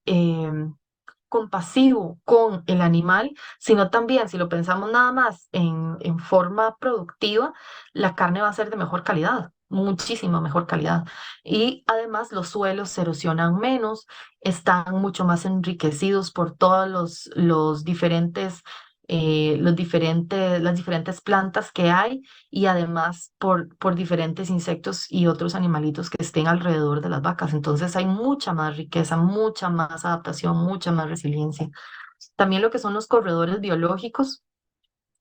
compasivo con el animal, sino también, si lo pensamos nada más en forma productiva, la carne va a ser de mejor calidad, muchísima mejor calidad. Y además los suelos se erosionan menos, están mucho más enriquecidos por todos las diferentes plantas que hay y además por diferentes insectos y otros animalitos que estén alrededor de las vacas. Entonces hay mucha más riqueza, mucha más adaptación, mucha más resiliencia. También lo que son los corredores biológicos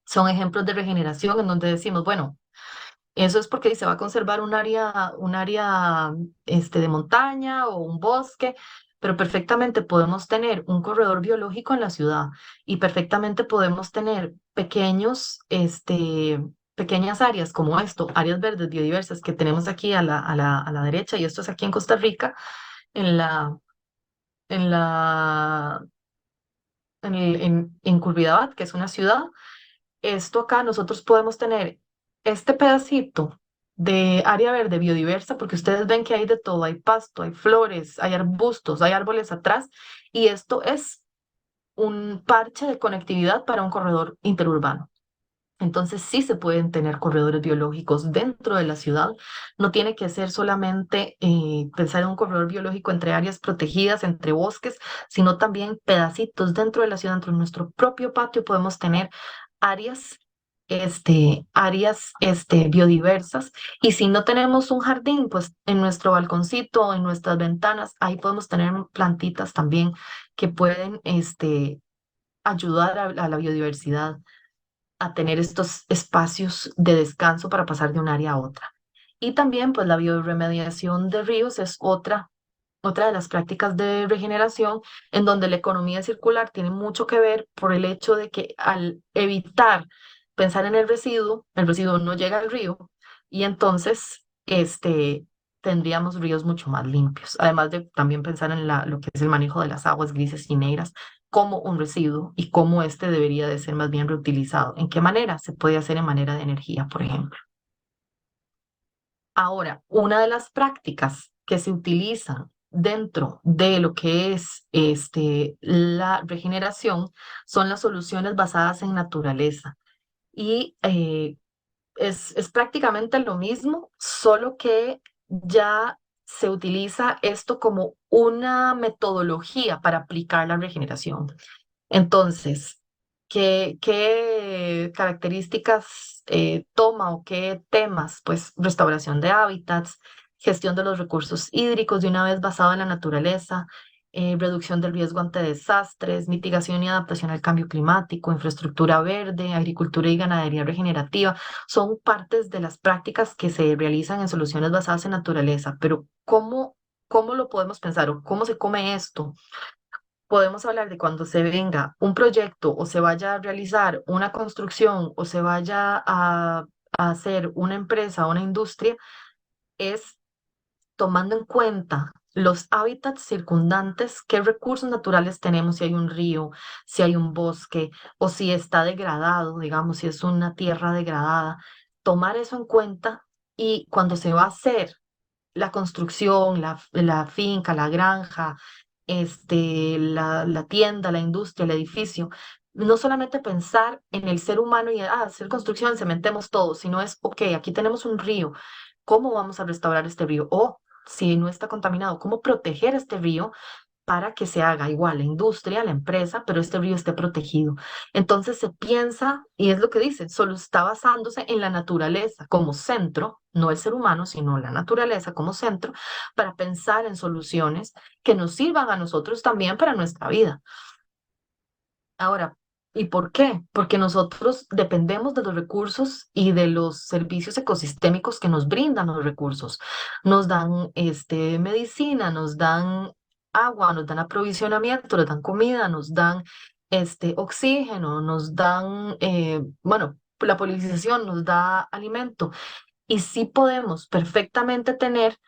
son ejemplos de regeneración en donde decimos, bueno, eso es porque se va a conservar un área de montaña o un bosque, pero perfectamente podemos tener un corredor biológico en la ciudad y perfectamente podemos tener pequeñas áreas como esto, áreas verdes biodiversas que tenemos aquí a la derecha, y esto es aquí en Costa Rica, en la, en la, en Curridabat, que es una ciudad. Esto acá nosotros podemos tener este pedacito de área verde biodiversa, porque ustedes ven que hay de todo, hay pasto, hay flores, hay arbustos, hay árboles atrás, y esto es un parche de conectividad para un corredor interurbano. Entonces sí se pueden tener corredores biológicos dentro de la ciudad. No tiene que ser solamente pensar en un corredor biológico entre áreas protegidas, entre bosques, sino también pedacitos dentro de la ciudad, dentro de nuestro propio patio podemos tener áreas, biodiversas. Y si no tenemos un jardín, pues en nuestro balconcito, en nuestras ventanas, ahí podemos tener plantitas también que pueden, ayudar a la biodiversidad a tener estos espacios de descanso para pasar de un área a otra. Y también, pues, la bioremediación de ríos es otra de las prácticas de regeneración en donde la economía circular tiene mucho que ver por el hecho de que al evitar pensar en el residuo no llega al río y entonces tendríamos ríos mucho más limpios. Además de también pensar en lo que es el manejo de las aguas grises y negras como un residuo y cómo este debería de ser más bien reutilizado. ¿En qué manera? Se puede hacer en manera de energía, por ejemplo. Ahora, una de las prácticas que se utilizan dentro de lo que es la regeneración son las soluciones basadas en naturaleza. Y es prácticamente lo mismo, solo que ya se utiliza esto como una metodología para aplicar la regeneración. Entonces, ¿qué características toma o qué temas? Pues restauración de hábitats, gestión de los recursos hídricos de una vez basado en la naturaleza, reducción del riesgo ante desastres, mitigación y adaptación al cambio climático, infraestructura verde, agricultura y ganadería regenerativa. Son partes de las prácticas que se realizan en soluciones basadas en naturaleza, pero ¿cómo lo podemos pensar o cómo se come esto? Podemos hablar de cuando se venga un proyecto o se vaya a realizar una construcción o se vaya a hacer una empresa, una industria, es tomando en cuenta los hábitats circundantes, qué recursos naturales tenemos, si hay un río, si hay un bosque o si está degradado, digamos, si es una tierra degradada, tomar eso en cuenta y cuando se va a hacer la construcción, la finca, la granja, la tienda, la industria, el edificio. No solamente pensar en el ser humano y hacer construcción, cementemos todo, sino es, ok, aquí tenemos un río, ¿cómo vamos a restaurar este río? O si no está contaminado, ¿cómo proteger este río para que se haga igual la industria, la empresa, pero este río esté protegido? Entonces se piensa, y es lo que dice, solo está basándose en la naturaleza como centro, no el ser humano, sino la naturaleza como centro, para pensar en soluciones que nos sirvan a nosotros también para nuestra vida. Ahora, ¿y por qué? Porque nosotros dependemos de los recursos y de los servicios ecosistémicos que nos brindan los recursos. Nos dan medicina, nos dan agua, nos dan aprovisionamiento, nos dan comida, nos dan oxígeno, nos dan, bueno, la polinización nos da alimento. y sí podemos perfectamente tener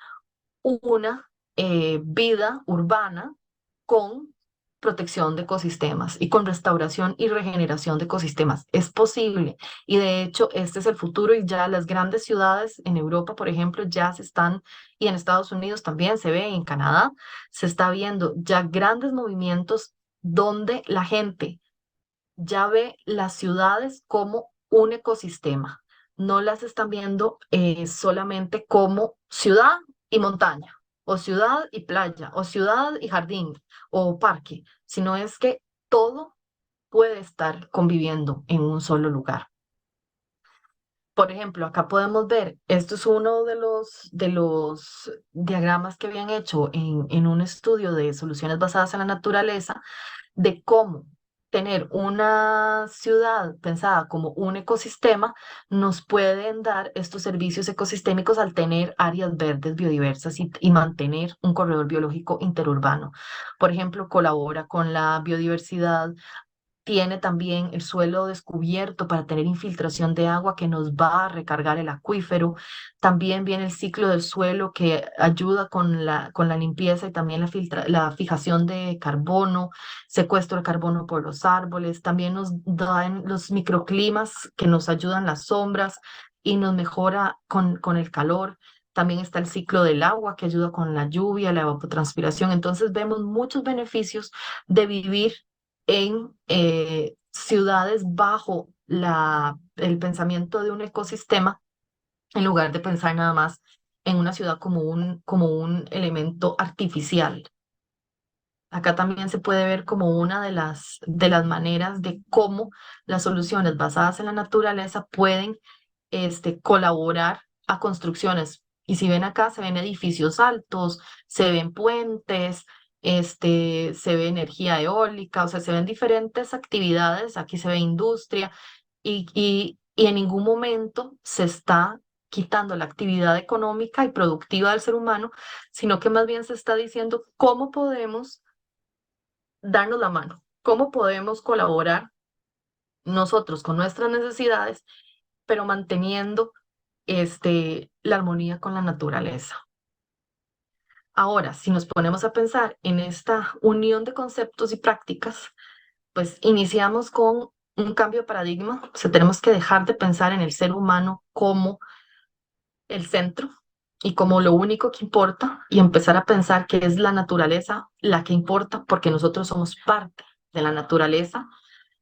una vida urbana con protección de ecosistemas y con restauración y regeneración de ecosistemas. Es posible y de hecho este es el futuro y ya las grandes ciudades en Europa, por ejemplo, ya se están, y en Estados Unidos también se ve, y en Canadá se está viendo ya grandes movimientos donde la gente ya ve las ciudades como un ecosistema. No las están viendo solamente como ciudad y montaña, o ciudad y playa, o ciudad y jardín, o parque, sino es que todo puede estar conviviendo en un solo lugar. Por ejemplo, acá podemos ver, esto es uno de los diagramas que habían hecho en un estudio de soluciones basadas en la naturaleza, de cómo tener una ciudad pensada como un ecosistema nos pueden dar estos servicios ecosistémicos al tener áreas verdes biodiversas y mantener un corredor biológico interurbano. Por ejemplo, colabora con la biodiversidad, tiene también el suelo descubierto para tener infiltración de agua que nos va a recargar el acuífero. También viene el ciclo del suelo que ayuda con la limpieza y también la fijación de carbono, secuestro de carbono por los árboles. También nos dan los microclimas que nos ayudan las sombras y nos mejora con el calor. También está el ciclo del agua que ayuda con la lluvia, la evapotranspiración. Entonces vemos muchos beneficios de vivir en ciudades bajo el pensamiento de un ecosistema, en lugar de pensar nada más en una ciudad como un elemento artificial. Acá también se puede ver como una de las maneras de cómo las soluciones basadas en la naturaleza pueden colaborar a construcciones. Y si ven acá, se ven edificios altos, se ven puentes, se ve energía eólica, o sea, se ven diferentes actividades, aquí se ve industria y en ningún momento se está quitando la actividad económica y productiva del ser humano, sino que más bien se está diciendo cómo podemos darnos la mano, cómo podemos colaborar nosotros con nuestras necesidades, pero manteniendo la armonía con la naturaleza. Ahora, si nos ponemos a pensar en esta unión de conceptos y prácticas, pues iniciamos con un cambio de paradigma. O sea, tenemos que dejar de pensar en el ser humano como el centro y como lo único que importa y empezar a pensar que es la naturaleza la que importa porque nosotros somos parte de la naturaleza,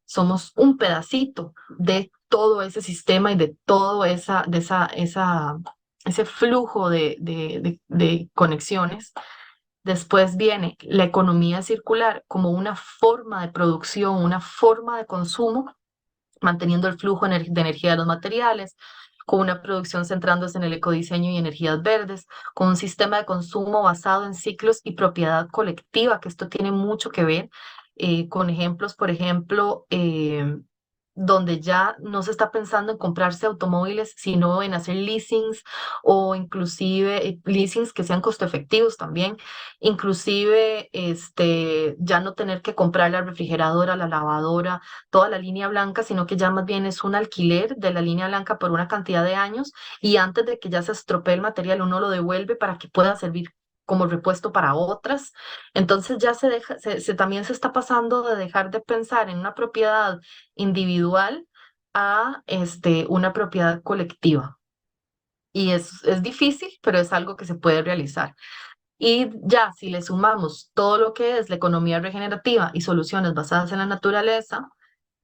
somos un pedacito de todo ese sistema y de todo ese flujo de conexiones. Después viene la economía circular como una forma de producción, una forma de consumo, manteniendo el flujo de energía de los materiales, con una producción centrándose en el ecodiseño y energías verdes, con un sistema de consumo basado en ciclos y propiedad colectiva, que esto tiene mucho que ver con ejemplos, por ejemplo, donde ya no se está pensando en comprarse automóviles, sino en hacer leasings o inclusive leasings que sean costo efectivos también, inclusive ya no tener que comprar la refrigeradora, la lavadora, toda la línea blanca, sino que ya más bien es un alquiler de la línea blanca por una cantidad de años y antes de que ya se estropee el material, uno lo devuelve para que pueda servir como repuesto para otras. Entonces ya también se está pasando de dejar de pensar en una propiedad individual a una propiedad colectiva. Y es difícil, pero es algo que se puede realizar. Y ya, si le sumamos todo lo que es la economía regenerativa y soluciones basadas en la naturaleza,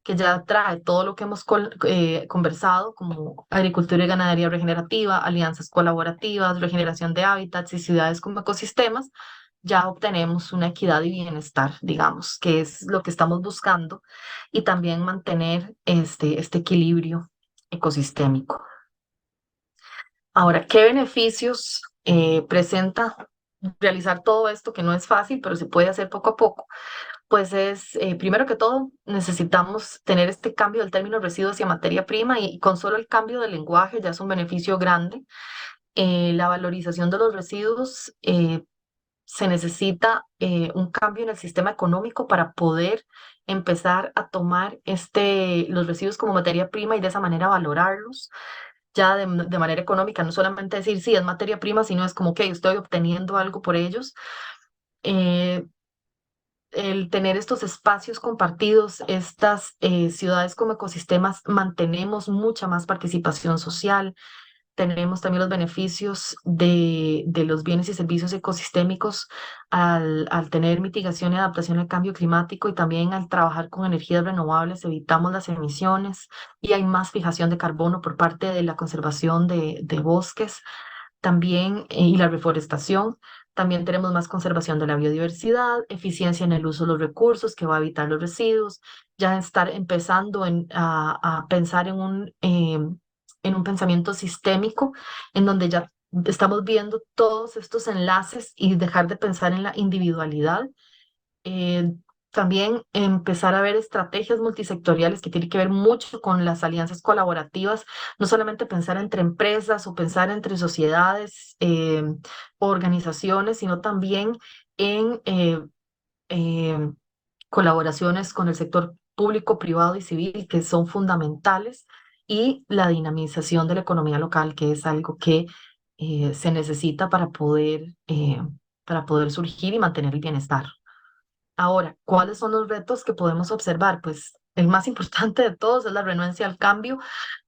que ya trae todo lo que hemos conversado, como agricultura y ganadería regenerativa, alianzas colaborativas, regeneración de hábitats y ciudades como ecosistemas, ya obtenemos una equidad y bienestar, digamos, que es lo que estamos buscando, y también mantener este equilibrio ecosistémico. Ahora, ¿qué beneficios presenta realizar todo esto, que no es fácil, pero se puede hacer poco a poco? Pues es, primero que todo, necesitamos tener este cambio del término residuo hacia materia prima y con solo el cambio del lenguaje ya es un beneficio grande. La valorización de los residuos, se necesita un cambio en el sistema económico para poder empezar a tomar los residuos como materia prima y de esa manera valorarlos. ya de manera económica, no solamente decir, sí, es materia prima, sino es como que estoy obteniendo algo por ellos. Eh, el tener estos espacios compartidos, estas ciudades como ecosistemas, mantenemos mucha más participación social. Tenemos también los beneficios de los bienes y servicios ecosistémicos al tener mitigación y adaptación al cambio climático y también al trabajar con energías renovables, evitamos las emisiones y hay más fijación de carbono por parte de la conservación de bosques también y la reforestación. También tenemos más conservación de la biodiversidad, eficiencia en el uso de los recursos que va a evitar los residuos, ya estar empezando a pensar en un pensamiento sistémico en donde ya estamos viendo todos estos enlaces y dejar de pensar en la individualidad. eh, También empezar a ver estrategias multisectoriales que tienen que ver mucho con las alianzas colaborativas, no solamente pensar entre empresas o pensar entre sociedades o organizaciones, sino también en eh, colaboraciones con el sector público, privado y civil, que son fundamentales, y la dinamización de la economía local, que es algo que se necesita para poder surgir y mantener el bienestar. Ahora, ¿cuáles son los retos que podemos observar? Pues el más importante de todos es la renuencia al cambio.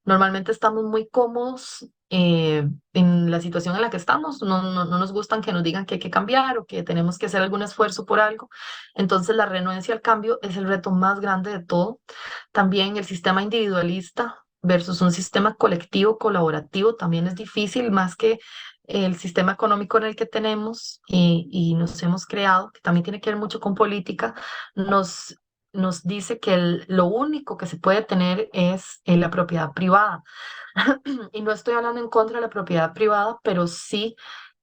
Normalmente estamos muy cómodos en la situación en la que estamos. No nos gustan que nos digan que hay que cambiar o que tenemos que hacer algún esfuerzo por algo. Entonces, la renuncia al cambio es el reto más grande de todo. También el sistema individualista versus un sistema colectivo, colaborativo, también es difícil, más que el sistema económico en el que tenemos y nos hemos creado, que también tiene que ver mucho con política, nos, nos dice que lo único que se puede tener es la propiedad privada. Y no estoy hablando en contra de la propiedad privada, pero sí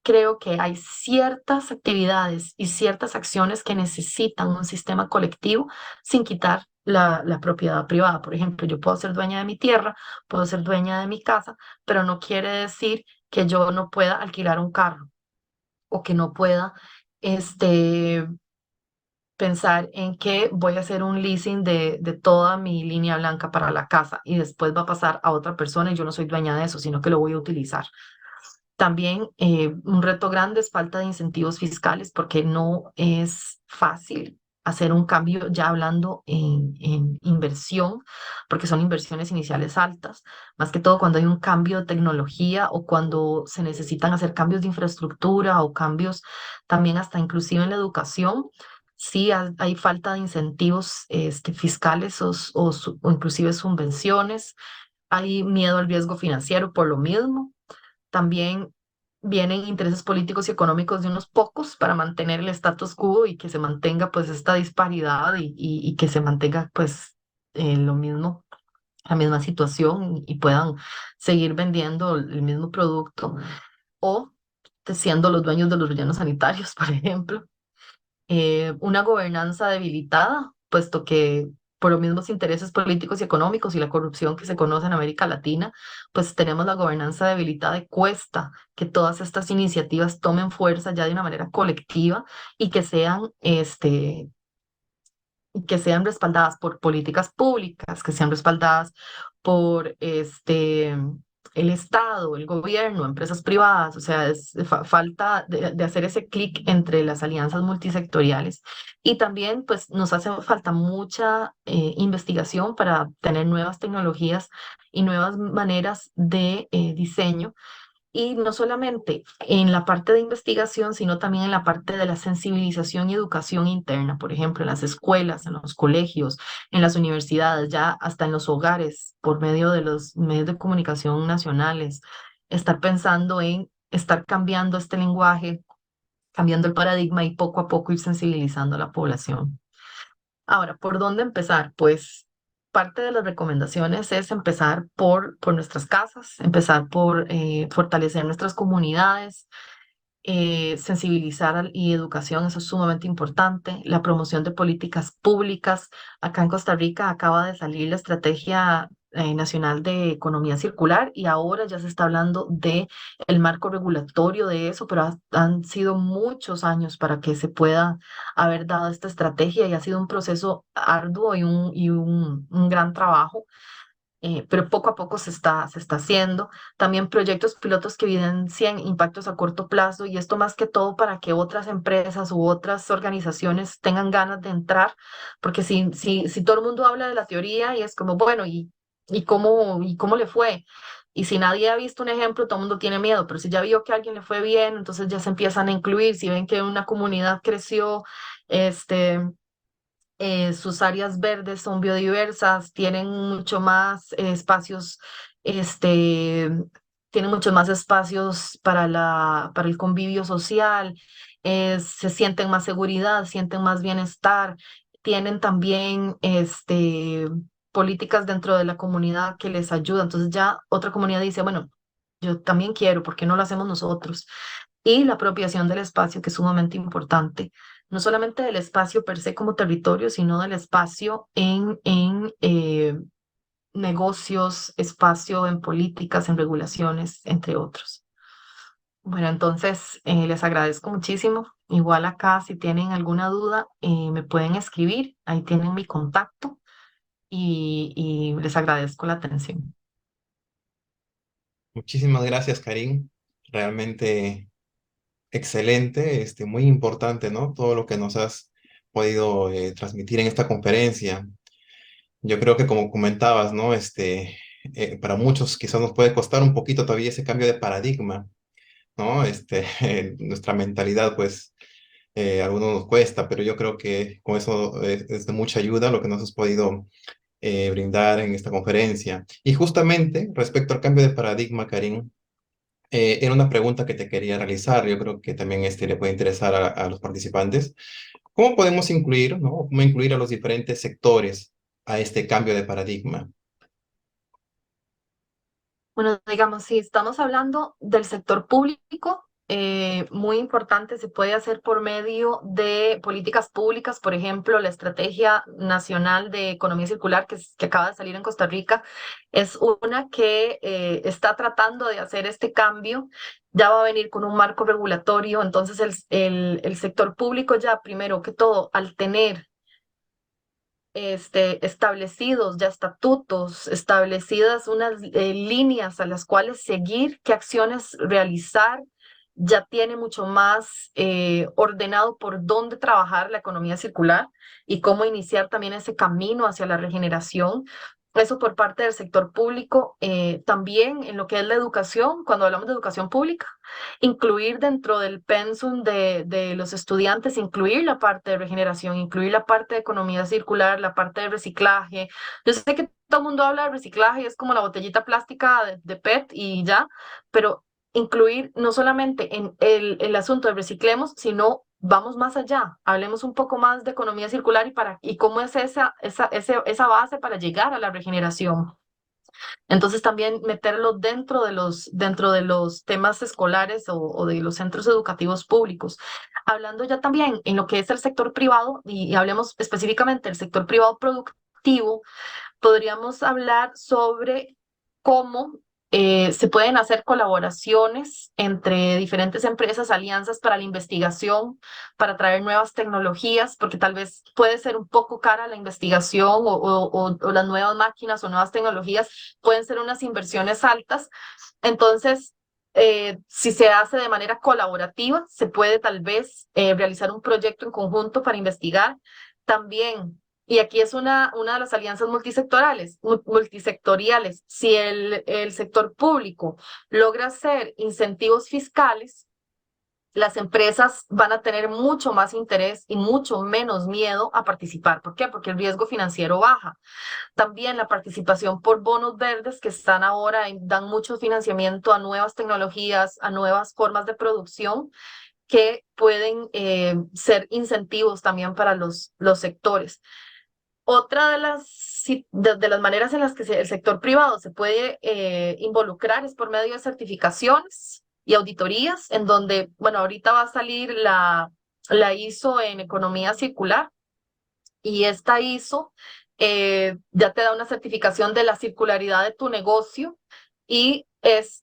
creo que hay ciertas actividades y ciertas acciones que necesitan un sistema colectivo sin quitar la propiedad privada. Por ejemplo, yo puedo ser dueña de mi tierra, puedo ser dueña de mi casa, pero no quiere decir que yo no pueda alquilar un carro o que no pueda este, pensar en que voy a hacer un leasing de toda mi línea blanca para la casa y después va a pasar a otra persona y yo no soy dueña de eso, sino que lo voy a utilizar. También un reto grande es falta de incentivos fiscales porque no es fácil hacer un cambio ya hablando en inversión, porque son inversiones iniciales altas, más que todo cuando hay un cambio de tecnología o cuando se necesitan hacer cambios de infraestructura o cambios también hasta inclusive en la educación. Sí, hay falta de incentivos fiscales o inclusive subvenciones. Hay miedo al riesgo financiero por lo mismo. También vienen intereses políticos y económicos de unos pocos para mantener el status quo y que se mantenga pues esta disparidad y que se mantenga pues lo mismo, la misma situación y puedan seguir vendiendo el mismo producto o siendo los dueños de los rellenos sanitarios, por ejemplo. Una gobernanza debilitada, puesto que por los mismos intereses políticos y económicos y la corrupción que se conoce en América Latina, pues tenemos la gobernanza debilitada y cuesta que todas estas iniciativas tomen fuerza ya de una manera colectiva y que sean respaldadas por políticas públicas, que sean respaldadas por el Estado, el gobierno, empresas privadas, o sea, es falta de hacer ese clic entre las alianzas multisectoriales. Y también, pues, nos hace falta mucha investigación para tener nuevas tecnologías y nuevas maneras de diseño y no solamente en la parte de investigación, sino también en la parte de la sensibilización y educación interna, por ejemplo, en las escuelas, en los colegios, en las universidades, ya hasta en los hogares, por medio de los medios de comunicación nacionales, estar pensando en estar cambiando este lenguaje, cambiando el paradigma y poco a poco ir sensibilizando a la población. Ahora, ¿por dónde empezar? Pues parte de las recomendaciones es empezar por nuestras casas, empezar por fortalecer nuestras comunidades, sensibilizar y educación, eso es sumamente importante. La promoción de políticas públicas. Acá en Costa Rica acaba de salir la Estrategia Nacional de Economía Circular y ahora ya se está hablando de el marco regulatorio de eso, pero han sido muchos años para que se pueda haber dado esta estrategia y ha sido un proceso arduo y un gran trabajo pero poco a poco se está haciendo. También proyectos pilotos que evidencian impactos a corto plazo y esto más que todo para que otras empresas u otras organizaciones tengan ganas de entrar, porque si todo el mundo habla de la teoría y es como, bueno, y cómo le fue? Y si nadie ha visto un ejemplo, todo el mundo tiene miedo, pero si ya vio que a alguien le fue bien, entonces ya se empiezan a incluir, si ven que una comunidad creció, este sus áreas verdes son biodiversas, tienen mucho más espacios, este, tienen muchos más espacios para para el convivio social, se sienten más seguridad, sienten más bienestar, tienen también políticas dentro de la comunidad que les ayudan. Entonces ya otra comunidad dice, bueno, yo también quiero, ¿por qué no lo hacemos nosotros? Y la apropiación del espacio, que es sumamente importante, no solamente del espacio per se como territorio, sino del espacio en negocios, espacio en políticas, en regulaciones, entre otros. Bueno, entonces les agradezco muchísimo. Igual acá, si tienen alguna duda, me pueden escribir, ahí tienen mi contacto y les agradezco la atención. Muchísimas gracias, Karim. Realmente excelente, muy importante, ¿no? Todo lo que nos has podido transmitir en esta conferencia. Yo creo que como comentabas, ¿no? Para muchos quizás nos puede costar un poquito todavía ese cambio de paradigma, ¿no? Nuestra mentalidad, pues, a algunos nos cuesta, pero yo creo que con eso es de mucha ayuda lo que nos has podido brindar en esta conferencia. Y justamente respecto al cambio de paradigma, Karim, era una pregunta que te quería realizar. Yo creo que también le puede interesar a los participantes. ¿Cómo podemos incluir, ¿no? ¿Cómo incluir a los diferentes sectores a este cambio de paradigma? Bueno, digamos, si estamos hablando del sector público, muy importante, se puede hacer por medio de políticas públicas, por ejemplo, la Estrategia Nacional de Economía Circular que acaba de salir en Costa Rica, es una que está tratando de hacer este cambio, ya va a venir con un marco regulatorio, entonces el sector público ya, primero que todo, al tener establecidos ya estatutos, establecidas unas líneas a las cuales seguir, qué acciones realizar, ya tiene mucho más ordenado por dónde trabajar la economía circular y cómo iniciar también ese camino hacia la regeneración. Eso por parte del sector público, también en lo que es la educación, cuando hablamos de educación pública, incluir dentro del pensum de los estudiantes, incluir la parte de regeneración, incluir la parte de economía circular, la parte de reciclaje. Yo sé que todo el mundo habla de reciclaje y es como la botellita plástica de PET y ya, pero incluir no solamente en el asunto de reciclemos, sino vamos más allá, hablemos un poco más de economía circular y cómo es esa base para llegar a la regeneración. Entonces también meterlo dentro de los temas escolares o de los centros educativos públicos. Hablando ya también en lo que es el sector privado y hablemos específicamente del sector privado productivo, podríamos hablar sobre cómo se pueden hacer colaboraciones entre diferentes empresas, alianzas para la investigación, para traer nuevas tecnologías, porque tal vez puede ser un poco cara la investigación o las nuevas máquinas o nuevas tecnologías pueden ser unas inversiones altas. Entonces, si se hace de manera colaborativa, se puede tal vez realizar un proyecto en conjunto para investigar. También y aquí es una de las alianzas multisectoriales. Si el sector público logra hacer incentivos fiscales, las empresas van a tener mucho más interés y mucho menos miedo a participar. ¿Por qué? Porque el riesgo financiero baja. También la participación por bonos verdes que están ahora y dan mucho financiamiento a nuevas tecnologías, a nuevas formas de producción que pueden ser incentivos también para los sectores. Otra de de las maneras en las que el sector privado se puede involucrar es por medio de certificaciones y auditorías, en donde, bueno, ahorita va a salir la ISO en economía circular y esta ISO ya te da una certificación de la circularidad de tu negocio y es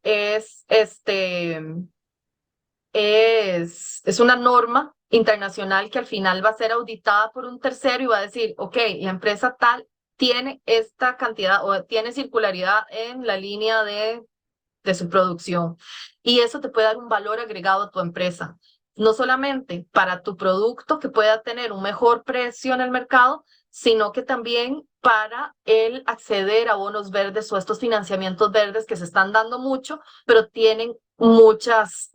una norma internacional que al final va a ser auditada por un tercero y va a decir, ok, la empresa tal tiene esta cantidad o tiene circularidad en la línea de su producción. Y eso te puede dar un valor agregado a tu empresa, no solamente para tu producto que pueda tener un mejor precio en el mercado, sino que también para el acceder a bonos verdes o estos financiamientos verdes que se están dando mucho, pero tienen muchos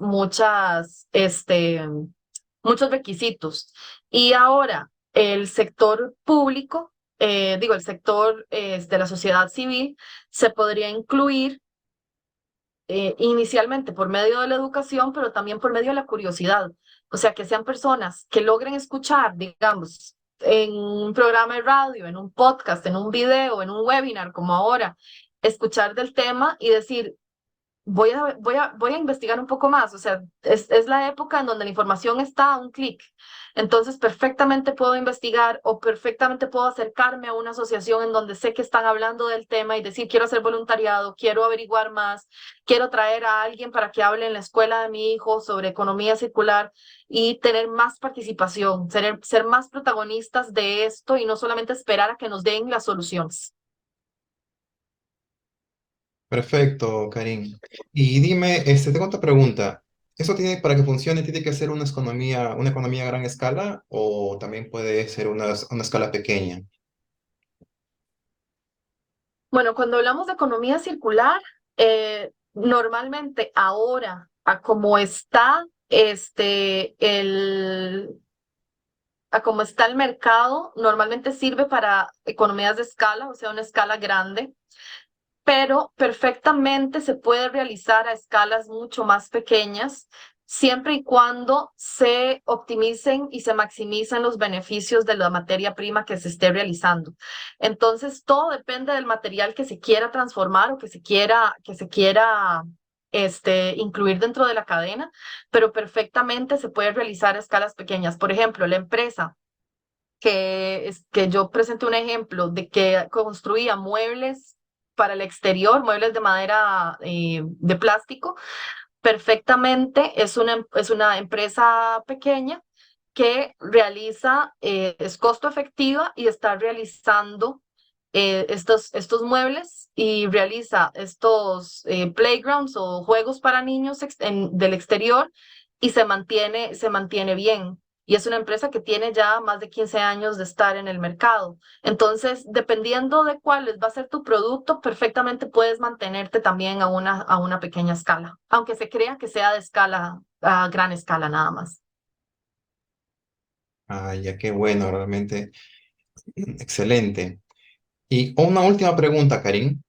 requisitos. Y ahora el sector público, el sector de la sociedad civil, se podría incluir inicialmente por medio de la educación, pero también por medio de la curiosidad. O sea, que sean personas que logren escuchar, digamos, en un programa de radio, en un podcast, en un video, en un webinar, como ahora, escuchar del tema y decir, voy a investigar un poco más. O sea, es la época en donde la información está a un clic. Entonces, perfectamente puedo investigar o perfectamente puedo acercarme a una asociación en donde sé que están hablando del tema y decir, quiero hacer voluntariado, quiero averiguar más, quiero traer a alguien para que hable en la escuela de mi hijo sobre economía circular y tener más participación, ser más protagonistas de esto y no solamente esperar a que nos den las soluciones. Perfecto, Karim. Y dime, tengo otra pregunta. ¿Eso tiene, para que funcione, tiene que ser una economía a gran escala o también puede ser una escala pequeña? Bueno, cuando hablamos de economía circular, normalmente ahora, a como está a como está el mercado, normalmente sirve para economías de escala, o sea, una escala grande, pero perfectamente se puede realizar a escalas mucho más pequeñas, siempre y cuando se optimicen y se maximicen los beneficios de la materia prima que se esté realizando. Entonces, todo depende del material que se quiera transformar o que se quiera incluir dentro de la cadena, pero perfectamente se puede realizar a escalas pequeñas. Por ejemplo, la empresa que yo presenté un ejemplo de que construía muebles para el exterior, muebles de madera, de plástico, perfectamente es una empresa pequeña que es costo efectiva y está realizando estos muebles y realiza estos playgrounds o juegos para niños del exterior y se mantiene bien. Y es una empresa que tiene ya más de 15 años de estar en el mercado. Entonces, dependiendo de cuál va a ser tu producto, perfectamente puedes mantenerte también a una pequeña escala, aunque se crea que sea de escala, a gran escala nada más. Ah, ya qué bueno, realmente excelente. Y una última pregunta, Karim.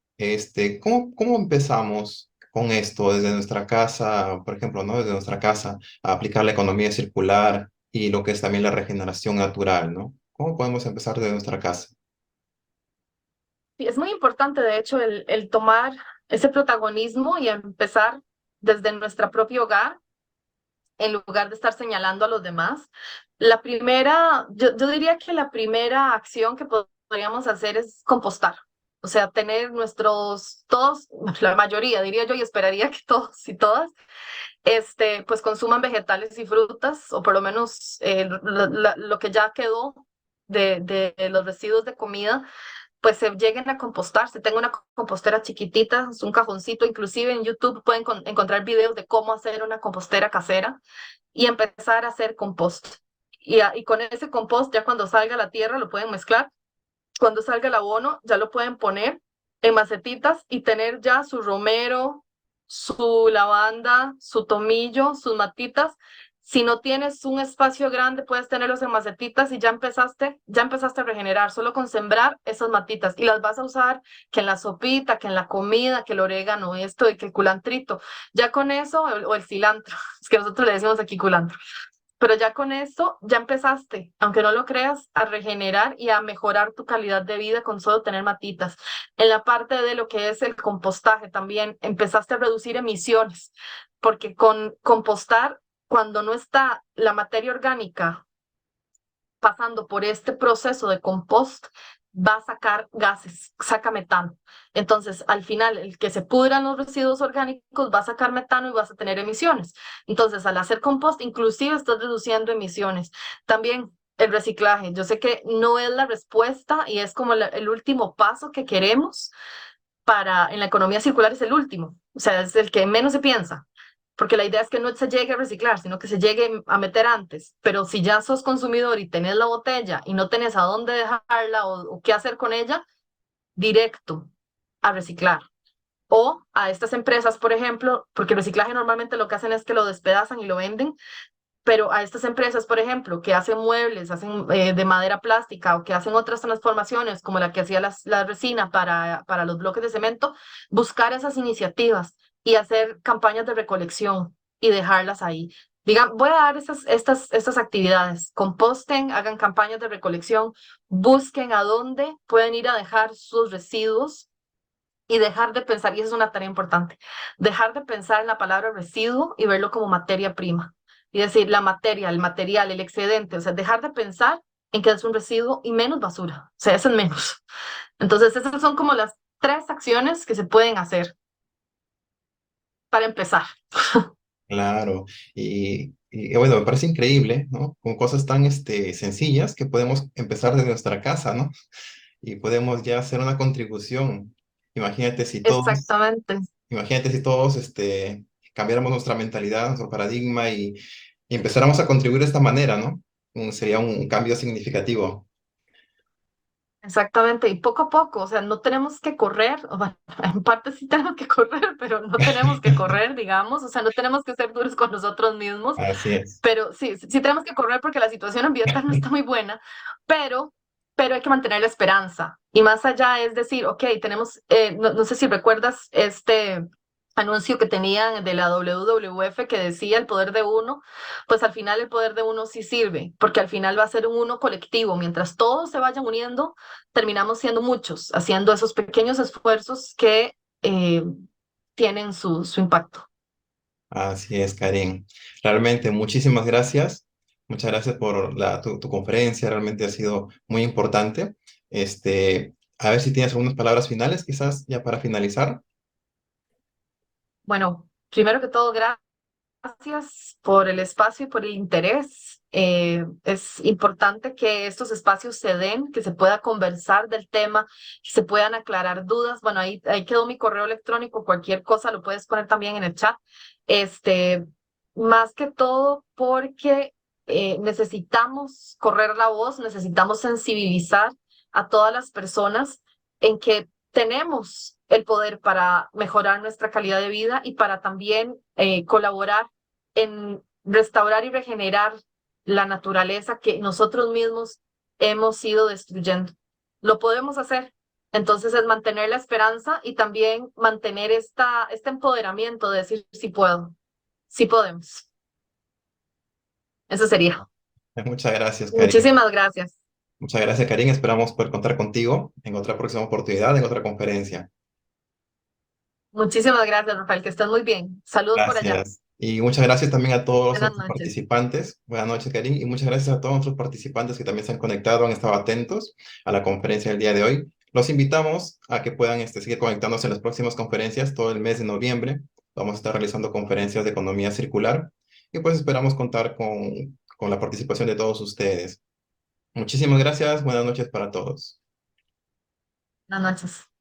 ¿Cómo empezamos con esto desde nuestra casa, por ejemplo, ¿no? Desde nuestra casa, a aplicar la economía circular y lo que es también la regeneración natural, ¿no? ¿Cómo podemos empezar desde nuestra casa? Sí, es muy importante, de hecho, el tomar ese protagonismo y empezar desde nuestro propio hogar en lugar de estar señalando a los demás. Yo diría que la primera acción que podríamos hacer es compostar. O sea, tener todos, la mayoría, diría yo, y esperaría que todos y todas, pues consuman vegetales y frutas, o por lo menos lo que ya quedó de los residuos de comida, pues se lleguen a compostar. Si tengo una compostera chiquitita, es un cajoncito, inclusive en YouTube pueden encontrar videos de cómo hacer una compostera casera y empezar a hacer compost. Y con ese compost, ya cuando salga la tierra, lo pueden mezclar. Cuando salga el abono, ya lo pueden poner en macetitas y tener ya su romero, su lavanda, su tomillo, sus matitas. Si no tienes un espacio grande, puedes tenerlos en macetitas y ya empezaste a regenerar solo con sembrar esas matitas y las vas a usar que en la sopita, que en la comida, que el orégano, esto y que el culantrito. Ya con eso, o el cilantro, es que nosotros le decimos aquí culantro. Pero ya con eso, ya empezaste, aunque no lo creas, a regenerar y a mejorar tu calidad de vida con solo tener matitas. En la parte de lo que es el compostaje también, empezaste a reducir emisiones, porque con compostar, cuando no está la materia orgánica pasando por este proceso de compost, va a sacar gases, saca metano. Entonces, al final, el que se pudran los residuos orgánicos va a sacar metano y vas a tener emisiones. Entonces, al hacer compost, inclusive estás reduciendo emisiones. También el reciclaje. Yo sé que no es la respuesta y es como el último paso que queremos para, en la economía circular es el último, o sea, es el que menos se piensa, porque la idea es que no se llegue a reciclar, sino que se llegue a meter antes. Pero si ya sos consumidor y tenés la botella y no tenés a dónde dejarla o qué hacer con ella, directo a reciclar. O a estas empresas, por ejemplo, porque el reciclaje normalmente lo que hacen es que lo despedazan y lo venden, pero a estas empresas, por ejemplo, que hacen muebles, hacen de madera plástica o que hacen otras transformaciones, como la que hacía la resina para los bloques de cemento, buscar esas iniciativas y hacer campañas de recolección y dejarlas ahí. Digan, voy a dar estas actividades, composten, hagan campañas de recolección, busquen a dónde pueden ir a dejar sus residuos y dejar de pensar, y eso es una tarea importante, dejar de pensar en la palabra residuo y verlo como materia prima. Y decir, la materia, el material, el excedente, o sea, dejar de pensar en que es un residuo y menos basura, o sea, es en menos. Entonces, esas son como las tres acciones que se pueden hacer para empezar. Claro, y bueno, me parece increíble, ¿no? Con cosas tan sencillas que podemos empezar desde nuestra casa, ¿no? Y podemos ya hacer una contribución. Imagínate si todos, Exactamente, imagínate si todos cambiáramos nuestra mentalidad, nuestro paradigma y empezáramos a contribuir de esta manera, ¿no? Sería un cambio significativo. exactamente. Y poco a poco, o sea, no tenemos que correr, o bueno, en parte sí tenemos que correr, pero no tenemos que correr, digamos, o sea, no tenemos que ser duros con nosotros mismos. Así es. Pero sí, sí tenemos que correr porque la situación ambiental no está muy buena, pero, pero hay que mantener la esperanza. Y más allá es decir, ok, tenemos, no sé si recuerdas este anuncio que tenían de la WWF que decía el poder de uno, pues al final el poder de uno sí sirve, porque al final va a ser un uno colectivo. Mientras todos se vayan uniendo, terminamos siendo muchos, haciendo esos pequeños esfuerzos que tienen su impacto. Así es, Karen. Realmente, muchísimas gracias. Muchas gracias por tu conferencia. Realmente ha sido muy importante. A ver si tienes algunas palabras finales, quizás ya para finalizar. Bueno, primero que todo, gracias por el espacio y por el interés. Es importante que estos espacios se den, que se pueda conversar del tema, que se puedan aclarar dudas. Bueno, ahí quedó mi correo electrónico, cualquier cosa lo puedes poner también en el chat. Este, Más que todo porque necesitamos correr la voz, necesitamos sensibilizar a todas las personas en que tenemos el poder para mejorar nuestra calidad de vida y para también colaborar en restaurar y regenerar la naturaleza que nosotros mismos hemos ido destruyendo. Lo podemos hacer. Entonces es mantener la esperanza y también mantener este empoderamiento de decir sí puedo, sí podemos. Eso sería. Muchas gracias, Karin. Muchísimas gracias. Muchas gracias, Karin. Esperamos poder contar contigo en otra próxima oportunidad, en otra conferencia. Muchísimas gracias, Rafael, que estés muy bien. Saludos por allá. Gracias. Y muchas gracias también a todos Buenas nuestros noches. participantes. Buenas noches, Karin. Y muchas gracias a todos nuestros participantes que también se han conectado, han estado atentos a la conferencia del día de hoy. Los invitamos a que puedan seguir conectándose en las próximas conferencias todo el mes de noviembre. Vamos a estar realizando conferencias de economía circular y pues esperamos contar con la participación de todos ustedes. Muchísimas gracias. Buenas noches para todos. Buenas noches.